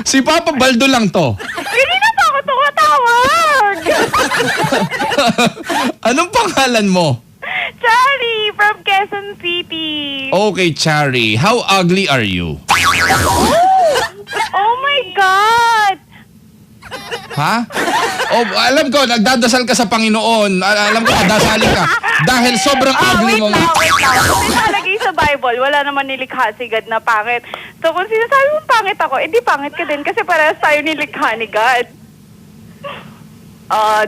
Si Papa Baldo lang to. Kanina pa ako tumatawag! Anong pangalan mo? Charlie from Quezon City. Okay, Chari. How ugly are you? Oh my God! Ha? Oh, alam ko, nagdadasal ka sa Panginoon. Alam ko, dasalin ka. Dahil sobrang ugly wait mo. lang. Kasi nakalagay sa Bible, wala naman nilikha si God na pangit. So kung sinasabi mong pangit ako, edi pangit ka din kasi parehas tayo nilikha ni God.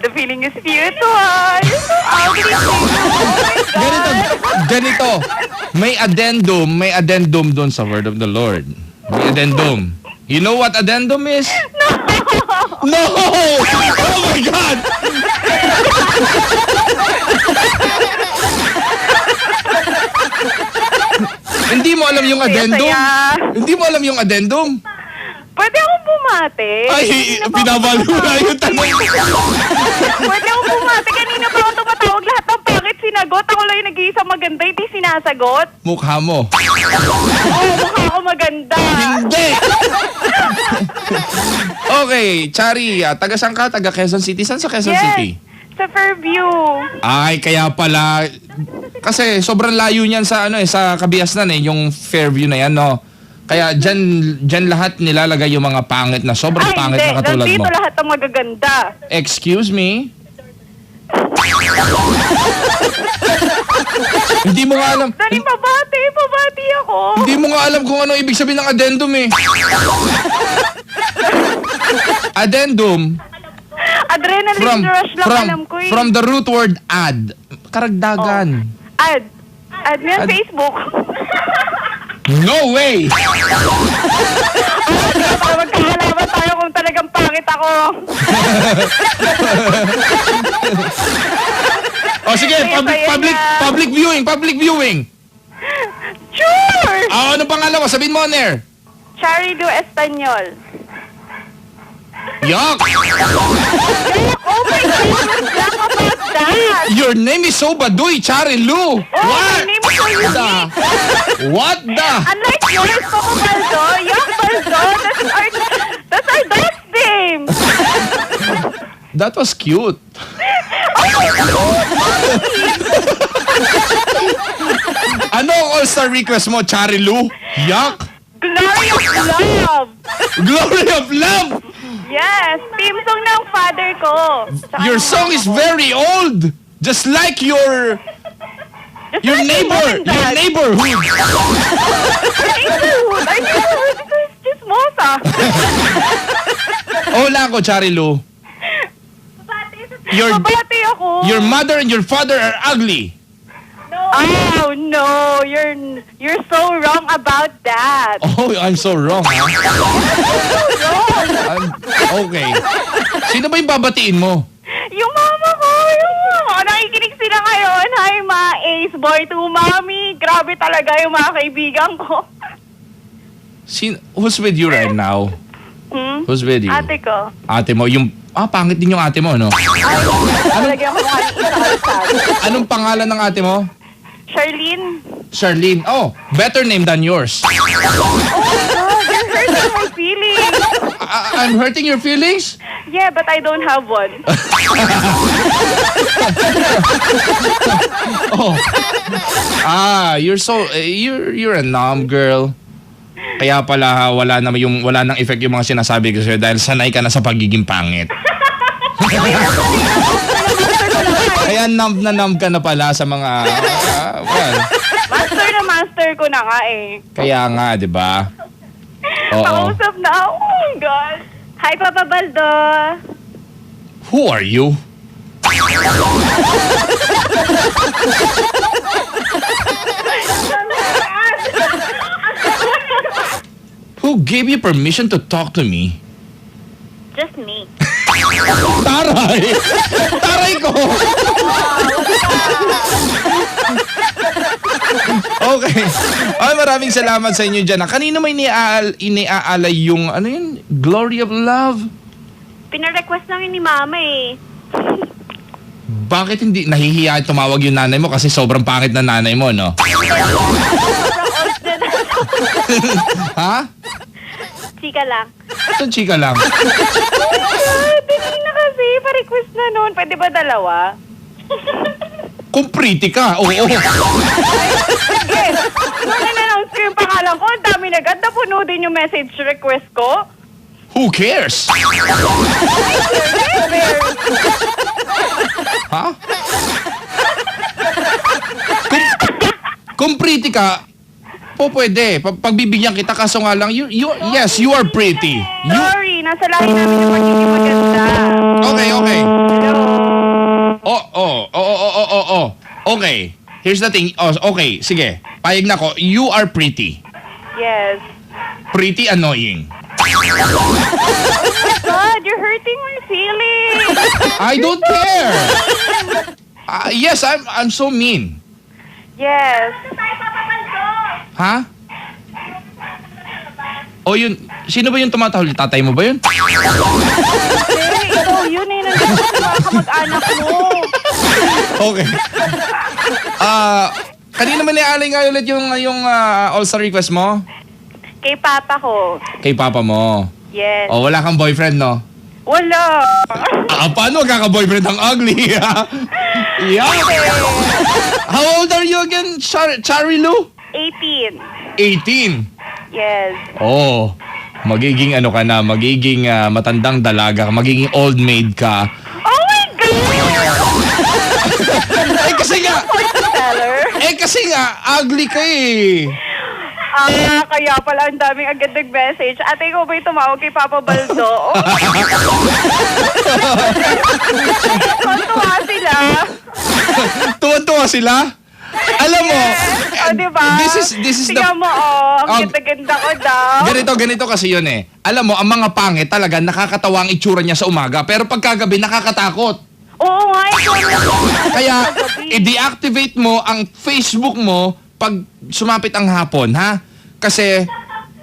The feeling is mutual. You're so ugly. Oh my God. Ganito. May addendum doon sa word of the Lord. May addendum. You know what addendum is? No! Oh my God! Hindi mo alam yung addendum? Saya. Hindi mo alam yung addendum? Pwede akong bumate. Ay, pinabalo na yung tanong. Pwede akong bumate. Kanina pa ako tumatawag. Lahat ng pangit sinagot. Ako lang yung nag-iisang maganda. Hindi sinasagot. Mukha mo. Oo, mukha ako maganda. Hindi! Okay, Chari, taga saan ka? Taga Quezon City? Saan sa Quezon City? Sa Fairview. Ay, kaya pala. Kasi sobrang layo niyan sa sa Kabiasnan yung Fairview na yan, no? Kaya dyan lahat nilalagay yung mga pangit na sobrang pangit na katulad mo. Nandito lahat ng magaganda. Excuse me? Hindi mo nga alam. Dali, pabati ako. Hindi mo nga alam kung ano ibig sabihin ng addendum eh. Addendum Adrenaline rush lang alam ko eh. from the root word add. Karagdagan. Add mo yung Facebook. No way! Para magkakalaban tayo kung talagang pangit ako. O sige, public viewing. Sure! Ano pangalan mo? Sabihin mo on air. Charilu Espanyol. Yuck! Oh my God, what's about that? Your name is so baduy, Charilu. My name is so unique. What the? Unlike yours, Coco Baldo, Young Baldo, that's our dad's name. That was cute. Ano ang all-star request mo, Charilu? Yuck! Glory of Love. Glory of Love! Yes, theme song ng father ko. Tsaka Your ng song mama is ko. very old. Just like your Just like neighborhood. Our neighborhood is chismosa. Hola ko, Charilu. Mabati ako. Your mother and your father are ugly. Oh no, you're so wrong about that. Oh, I'm so wrong, ha? Okay. Sino ba yung babatiin mo? Yung mama ko. Nakikinig sila ngayon. Hi, ma. Ace boy to mommy. Grabe talaga yung mga kaibigan ko. Who's with you right now? Who's with you? Ate ko. Ate mo. Pangit din yung ate mo, no? Talagyan ko mukha ni isa kalsado. Anong pangalan ng ate mo? Charlene. Charlene. Oh, better name than yours. Oh my God, you're hurting my feelings. I'm hurting your feelings? Yeah, but I don't have one. Oh, You're a numb girl. Kaya pala wala nang effect yung mga sinasabi ko sa'yo dahil sanay ka na sa pagiging pangit. Kaya numb ka na pala sa mga Master ko na nga eh. Kaya nga, 'di ba? Oo. Nakausap na ako. Oh my God. Hi, Papa Baldo. Who are you? Who gave you permission to talk to me? Just me. Taray! Taray ko! Okay. Ay, maraming salamat sa inyo dyan. Kanino may iniaalay yung, ano yun? Glory of Love? Pinarequest lang yun ni Mama eh. Bakit hindi nahihiya tumawag yung nanay mo kasi sobrang pangit na nanay mo, no? Ha? Chika lang. Ito chika lang. Dali na kasi. Pa-request na noon. Pwede ba dalawa? Kung pretty ka, oo. Sige. Nung in-announce ko yung pangalan ko, ang dami na agad. Napuno din yung message request ko. Who cares? Ha? Kung pretty ka, pwede. Pagbibigyan kita kaso nga lang, yes, you are pretty. Sorry, nasa lahi namin yung pagiging maganda. Okay. Hello? Okay. Here's the thing. Okay, sige. Payag na ko. You are pretty. Yes. Pretty annoying. God, you're hurting my feelings. I don't care. Yes, I'm so mean. Yes. Ha? O yun, sino ba yung tumatahol? Tatay mo ba yun? Ikaw yun eh. Nandito sa mga kamag-anak mo. Okay. Kanina man niaalay nga ulit yung all-star request mo? Kay Papa ko. Kay papa mo. Yes. O, wala kang boyfriend, no? Wala. Paano magkaka-boyfriend ang ugly? Yeah. How old are you again, Charilu? 18. 18. Yes. Oh, magiging ano ka na, magiging matandang dalaga ka, magiging old maid ka. Oh my God! Kasi nga, ugly ka eh. Kaya pala ang daming agad nag-message. Ate ko ba'y tumawag kay Papa Baldo? Oh. Tuwa sila. Tuwan-tuwa sila? Alam mo, Diba? this is the... Tingnan mo, ang ganda-ganda ko daw. Ganito kasi yun eh. Alam mo, ang mga pangit talaga nakakatawa ang itsura niya sa umaga, pero pagkagabi nakakatakot. Oo nga, ito. Kaya, i-deactivate mo ang Facebook mo pag sumapit ang hapon, ha? Kasi,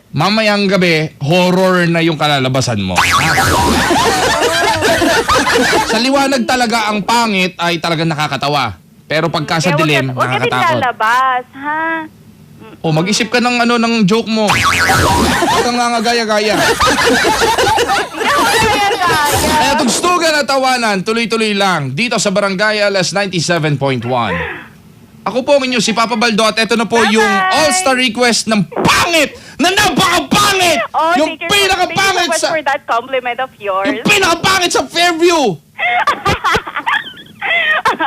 mamayang gabi, horror na yung kalalabasan mo. Ha? Sa liwanag talaga ang pangit ay talagang nakakatawa. Pero pagka sa dilim, Huwag ka din nakakatakot. lalabas, ha? O, mag-isip ka ng ng joke mo. Huwag kang ngangagaya-gaya. Kaya tugstugan at tawanan, tuloy-tuloy lang. Dito sa Barangay LS 97.1. Ako po ang inyo, si Papa Baldo, at ito na po yung all-star request ng pangit na napaka-pangit! Yung pinaka-pangit sa... for that compliment of yours. Yung pinaka-pangit sa Fairview!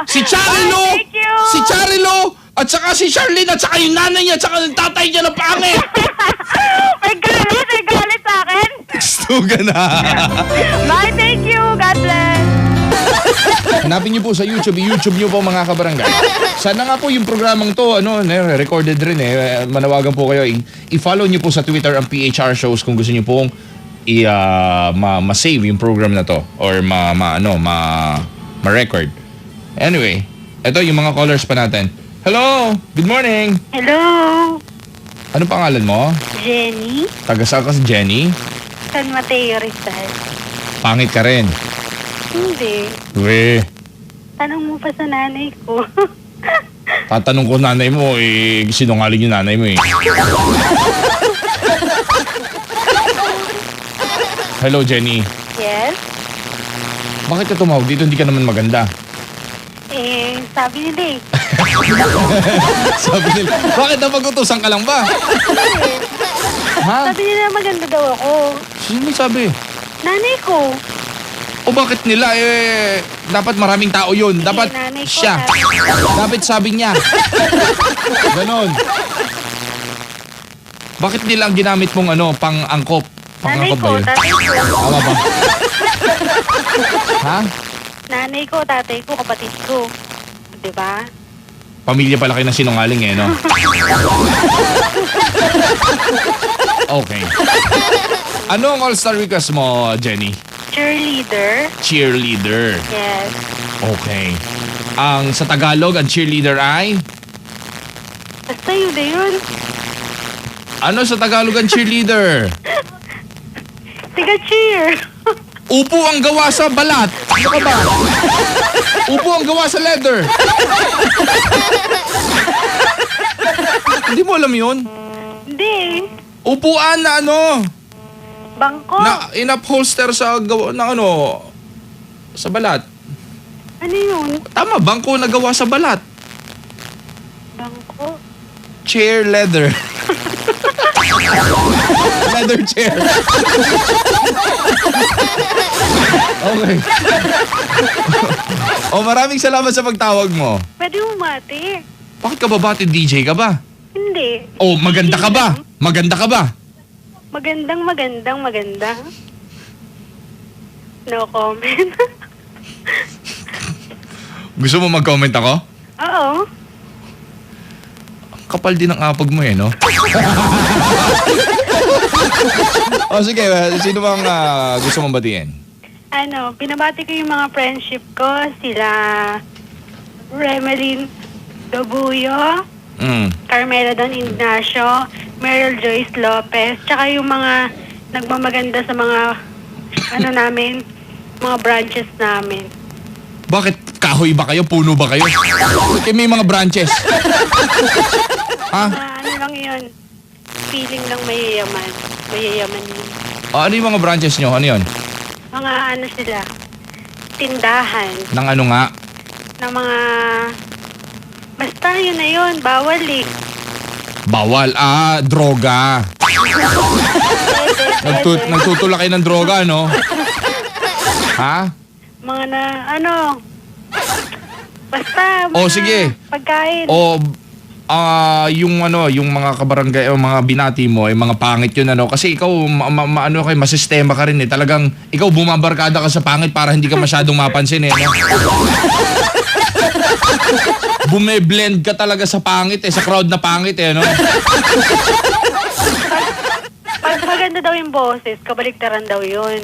Si Charilo! Thank you! Si Charilo! At saka si Charlene! At saka yung nanay niya! At saka yung tatay niya na pangit! May galit sa akin. Tugstugan na! Bye, thank you. God bless. Hanapin niyo po sa YouTube. I-YouTube niyo po mga kabarangay. Sana nga po yung programang to, recorded rin eh. Manawagan po kayo. I-follow niyo po sa Twitter ang PHR shows kung gusto niyo pong ma-save yung program na to. Or ma-record. Anyway, ito yung mga callers pa natin. Hello! Good morning! Hello. Ano pangalan mo? Jenny? Taga saan ka si Jenny? San Mateo Rizal. Pangit ka rin. Hindi. Uwe. Tanong mo pa sa nanay ko. Tatanong ko nanay mo, sinungaling yung nanay mo eh. Hello, Jenny. Yes? Bakit ka tumawag dito? Hindi ka naman maganda. Sabi nila eh. Sabi nila, bakit napag-utusan ka lang ba? Ha? Sabi nila maganda daw ako. Sino sabi? Nanay ko. O bakit nila dapat maraming tao yun. Dapat nanay ko, siya. Dapat sabi niya. Ganon. Bakit nila ang ginamit mong pang-angkop? Nanay Pang-angkop ba ko, yun? tatay ko. Tama ba? Ha? Nanay ko, tatay ko, kapatid ko. Diba? Pamilya pala kayo ng sinungaling no? Okay. Ano ang all-star request mo, Jenny? Cheerleader. Cheerleader. Yes. Okay. Ang sa Tagalog, ang cheerleader ay? Basta yun na yun. Ano sa Tagalog ang cheerleader? Tiga cheer. Upo ang gawa sa balat. Ano ka ba? Upo ang gawa sa leather. Hindi mo alam yun? Hindi. Upuan na Bangko. na in-upholster sa gawa ng sa balat. Ano yun? Tama, bangko na gawa sa balat. Bangko. Chair leather. Leather chair. Okay. Maraming salamat sa pagtawag mo. Pwede umati. Bakit ka ba bati? DJ ka ba? Hindi. Maganda ka ba? Maganda ka ba? Magandang. No comment. Gusto mo mag-comment ako? Oo. Kapal din ang apag mo no? Sige, sino bang gusto mong batiin? Pinabati ko yung mga friendship ko. Sila Remelin Dobuyo, Carmela Don Ignacio, Meryl Joyce Lopez, tsaka yung mga nagmamaganda sa mga namin, mga branches namin. Bakit? Kahoy ba kayo? Puno ba kayo? Bakit may mga branches? Ha? Lang yun. Feeling lang mayayaman. Mayayaman yun. Ano yung mga branches nyo? Ano yun? Mga sila, tindahan, Nang ano nga? ng mga, basta yun na yun, bawal eh. Bawal. Droga. Nagtutula kayo ng droga, no? Ha? Mga basta, mga sige. pagkain. Yung mga kabarangay o mga binati mo ay mga pangit yun kasi ikaw masistema ka rin talagang ikaw bumabarkada ka sa pangit para hindi ka masyadong mapansin no? Bume-blend ka talaga sa pangit sa crowd na pangit no? Pag maganda daw yung boses, kabaliktaran daw yun.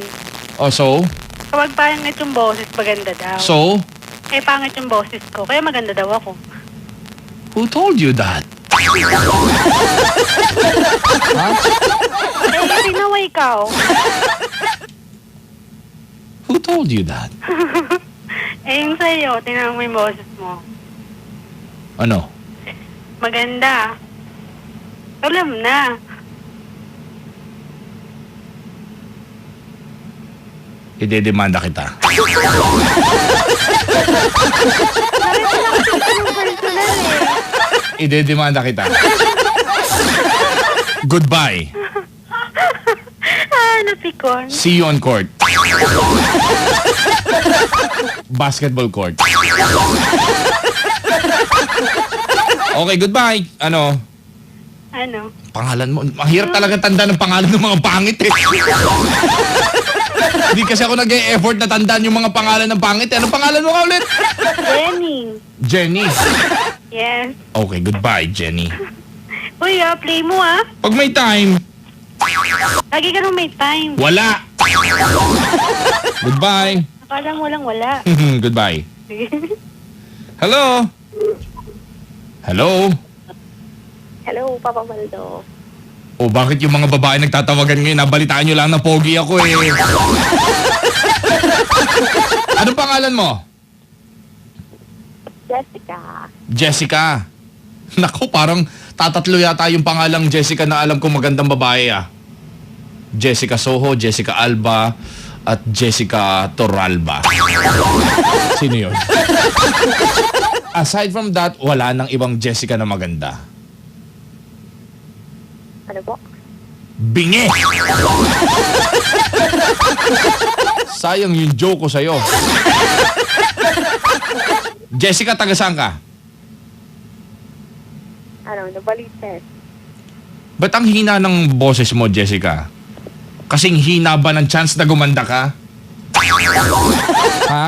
So? Kapag pangit yung boses, maganda daw. So? Pangit yung boses ko, kaya maganda daw ako. Who told you that? Tinaway ikaw. Who told you that? Yung sa'yo, tinawag mo yung boses mo. Ano? Maganda. Alam na. Idedemanda kita. Idedemanda kita. Goodbye. Napikon. See you on court. Basketball court. Okay, goodbye. Ano? Pangalan mo. Mahirap talaga tanda ng pangalan ng mga pangit Hindi kasi ako nag-e-effort na tandaan yung mga pangalan ng pangit Anong pangalan mo ka ulit? Jenny. Jenny. Yes. Okay, goodbye, Jenny. Uy, play mo Pag may time, Lagi ka nung may time. wala. Goodbye. Akala mo lang wala. Goodbye. Hello? Hello? Hello, Papa Baldo. Bakit yung mga babae nagtatawagan ngayon? Nabalitaan nyo lang na pogi ako Anong pangalan mo? Jessica. Jessica. Naku, parang tatatlo yata yung pangalang Jessica na alam kong magandang babae Jessica Soho, Jessica Alba, at Jessica Torralba. Sino yun? Aside from that, wala nang ibang Jessica na maganda. Ano po? Bingi! Sayang yung joke ko sa'yo. Jessica, taga saan ka? Ano, nabalitan. Ba't ang hina ng boses mo, Jessica? Kasing hina ba ng chance na gumanda ka? Ha?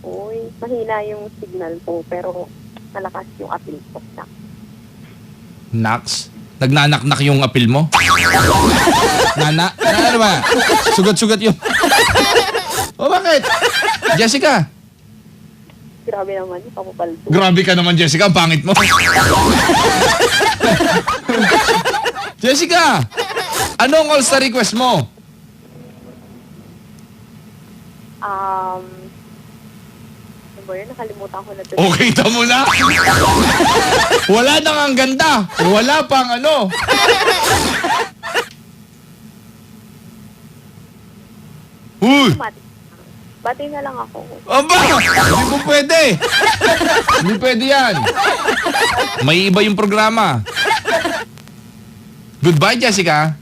Uy, mahina yung signal po, pero malakas yung appeal po. Nax? Nagnanaknak yung apil mo? Ano ba? Sugat-sugat yung... O bakit? Jessica? Grabe naman, papapaldo. Grabe ka naman, Jessica. Ang pangit mo. Jessica! Ano ang all-star request mo? Ano ba yun? Nakalimutan ko na to. Okay, tamo na. Wala nang ang ganda. Wala pang ano. Uy! Bati na lang ako. Aba! Hindi po pwede. Hindi pwede yan. May iba yung programa. Goodbye, Jessica.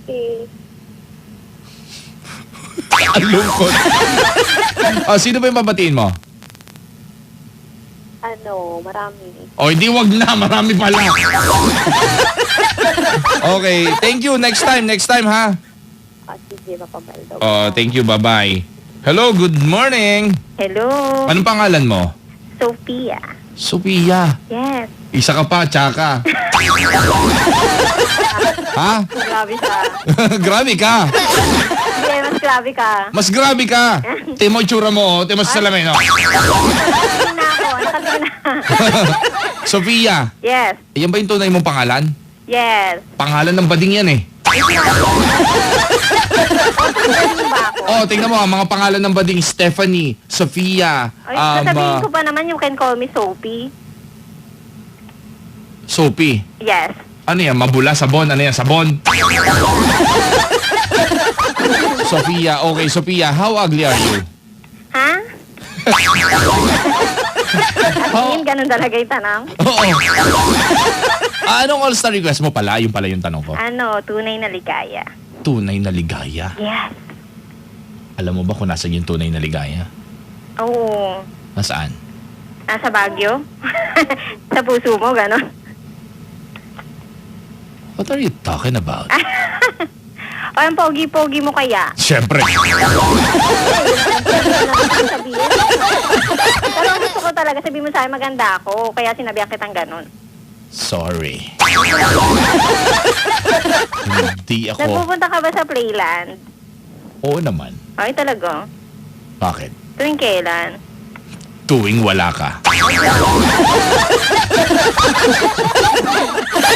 Eh, Ang lungkot. Oh, sino ba yung babatiin mo? ano, marami. O, hindi, wag na. Marami pala. Okay, thank you. Next time, ha? Sige, papabaldo. Oh, thank you. Bye-bye. Hello, good morning. Hello, Anong pangalan mo? Sophia. Sophia. Yes. Isa ka pa, tsaka. Ha? Grabe siya. Grabe ka. Hindi, mas grabe ka. Mas grabe ka. Timo itsura mo, oh. Timo sa salamin, oh. Nakatingin na ako. Nakatingin na. Sophia. Yes. Yan ba yung tunay mong pangalan? Yes. Pangalan ng bading yan, eh. Galing ba ako? Oh, tingnan mo, ang mga pangalan ng bading, Stephanie, Sophia, Ay, sasabihin ko pa naman you can call me Sophie. Sophie. Yes. Ano yan? Mabula? Sabon? Ano yan? Sabon? Sophia. Okay, Sophia. How ugly are you? Ha? As in, ganun talaga yung tanong. Oo. Anong all-star request mo pala? Yung pala yung tanong ko. Ano, tunay na ligaya. Tunay na ligaya. Yes. Alam mo ba kung nasan yung tunay na ligaya? Oo. Nasaan? Nasa Baguio? Sa puso mo, ganun. What are you talking about? O, ang pogi-pogi mo kaya? Siyempre. Sabihin. Pero ang gusto ko talaga, sabihin mo sa akin, maganda ako. Kaya sinabihan kitang ganun. Sorry. Hindi ako. Nagpupunta ka ba sa Playland? Oo naman. Ay, talaga. Bakit? Tuwing kailan? Tuwing wala ka.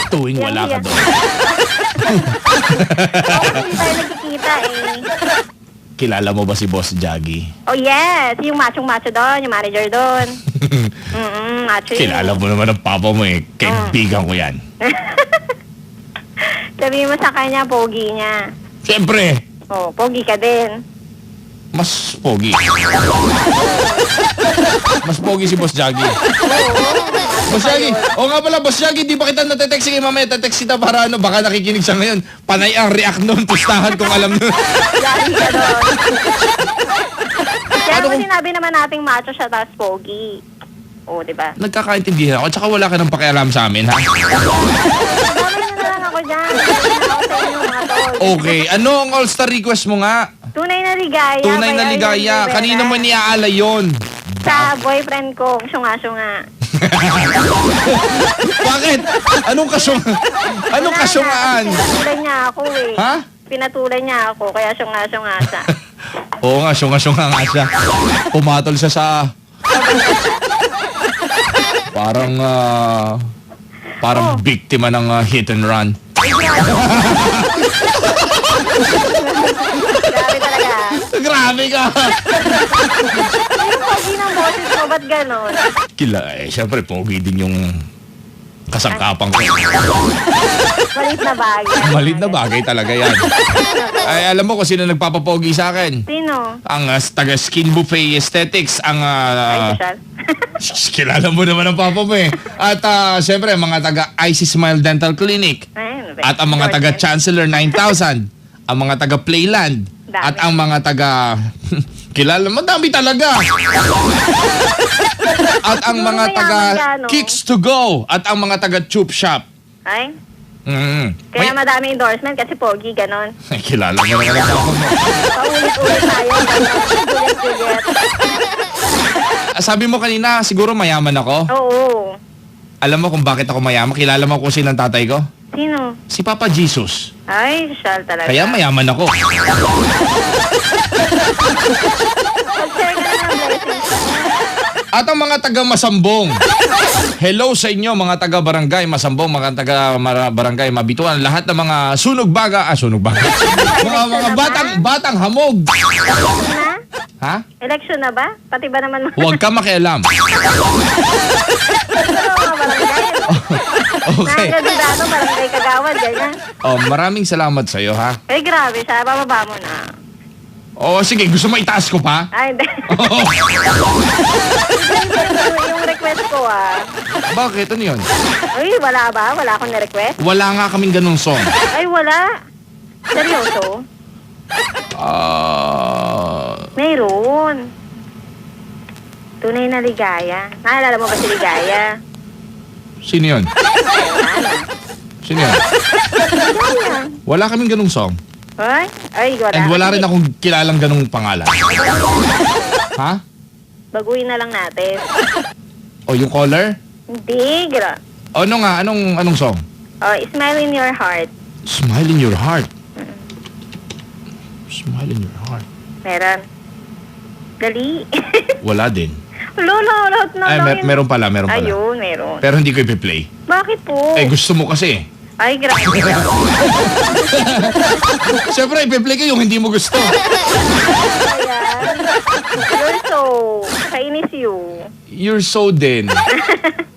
Tuwing wala ka doon. Oo, hindi tayo nagkikita eh. Kilala mo ba si Boss Jaggy? Oh yes, yung machong-macho doon, yung manager doon. Macho yun. Kilala mo naman ang papa mo eh. Kaibigan ko yan. Sabihin mo sa kanya, pogi niya. Siyempre, Oh, pogi ka din. mas pogi. Mas pogi si Boss Jaggy. Boss Jaggy, o nga pala, Boss Jaggy, di ba kita natetext? Sige, mamaya tatext kita para ano, baka nakikinig siya ngayon. Panay ang react nun, pustahan kung alam nun. Yari ka doon. Kaya Ano mo kung- sinabi naman nating macho siya tapos pogi. Oh, di ba? Nagkakaintindihan ako, tsaka wala ka ng pakialam sa amin, ha? Damay nyo na lang ako dyan. Damay na ako sa inyo, mga tol. Okay, ano ang all-star request mo nga? Tunay na ligaya. Tunay na by Aryan ligaya. Rivera. Kanino mo niaalay yun? Sa boyfriend ko, syunga-syunga. Bakit? Anong kasyong... Anong Wala kasyungaan? na, pinatulan niya ako eh. Ha? Pinatulan niya ako, kaya syunga-syunga siya. Oo nga, syunga-syunga nga siya. Pumatol siya sa... Parang... parang biktima ng hit and run. Grabe talaga. Grabe ka! Yung pogi ng boses mo, ba't ganon? Syempre, pogi din yung Kasangkapan ko. Malit na bagay. Malit na bagay talaga yan. Ay, alam mo kung sino nagpapapogi sa akin? Sino? Ang taga Skin Buffet Aesthetics, ang Ay, social. kilala mo naman ang papa mo eh. At syempre, mga taga Icy Smile Dental Clinic. Ay, At ang mga taga Chancellor 9000. Ang mga taga Playland. Dami. At ang mga taga... kilala mo, dami talaga. At ang mga Siguro taga mayaman ka, no? Kicks to Go. At ang mga taga Chup Shop. Ay, Mm. kaya May- madami endorsement kasi pogi, ganon. Ay, kilala mo naman ang papa mo. Paulit-ulit tayo. Juliet. Sabi mo kanina, siguro mayaman ako. Oo. Alam mo kung bakit ako mayaman? Kilala mo kung sino ang tatay ko? Sino? Si Papa Jesus. Ay, social talaga. Kaya mayaman ako. Mag-share ka na ng blessings. At ang mga taga Masambong. Hello sa inyo mga taga Barangay Masambong, mga taga Barangay Mabituan, lahat ng mga sunog baga, mga batang hamog. Na? Ha? Election na ba? Pati ba naman Huwag ka makialam. Okay. Nakagandado, barangay Kagawad, ganyan. Oh, maraming salamat sa iyo, ha. Eh, grabe siya. Bababa mo na. Oh, sige, gusto mo itaas ko pa? Ay, hindi. Oh, Yung request ko, ah. bakit? Ano 'yon? Ay, wala ba? Wala akong na-request? Wala nga kaming ganung song. Ay, wala. Seryoso? Mayroon. Tunay na ligaya. Naalala mo ba si Ligaya? Sino 'yon? Sino 'yon? Ligaya. Wala kaming ganung song. Ay, wala. And wala rin akong kilalang ganung pangalan. Ha? Baguhin na lang natin. O yung caller? Hindi, O ano nga? Anong song? Oh, smile in your heart. Smile in your heart. Smile in your heart. Meron. Dali. Wala din. Lolo, lahat na Ay, lang yun. meron pala. Ayun, meron. Pero hindi ko ipi-play. Bakit po? Eh, gusto mo kasi. Ay, grabe. Siyempre, ipi-play ko yung hindi mo gusto. Ayan. You're so... Kainis you. You're so din.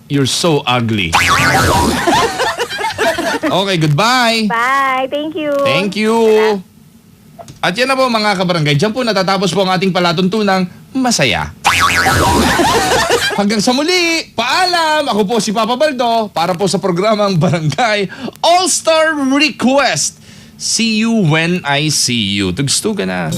You're so ugly. Okay, goodbye. Bye. Thank you. Thank you. At yan na po mga kabarangay. Diyan po natatapos po ang ating palatuntunang masaya. Hanggang sa muli, paalam! Ako po si Papa Baldo para po sa programang Barangay All-Star Request. See you when I see you. Tugstugan na.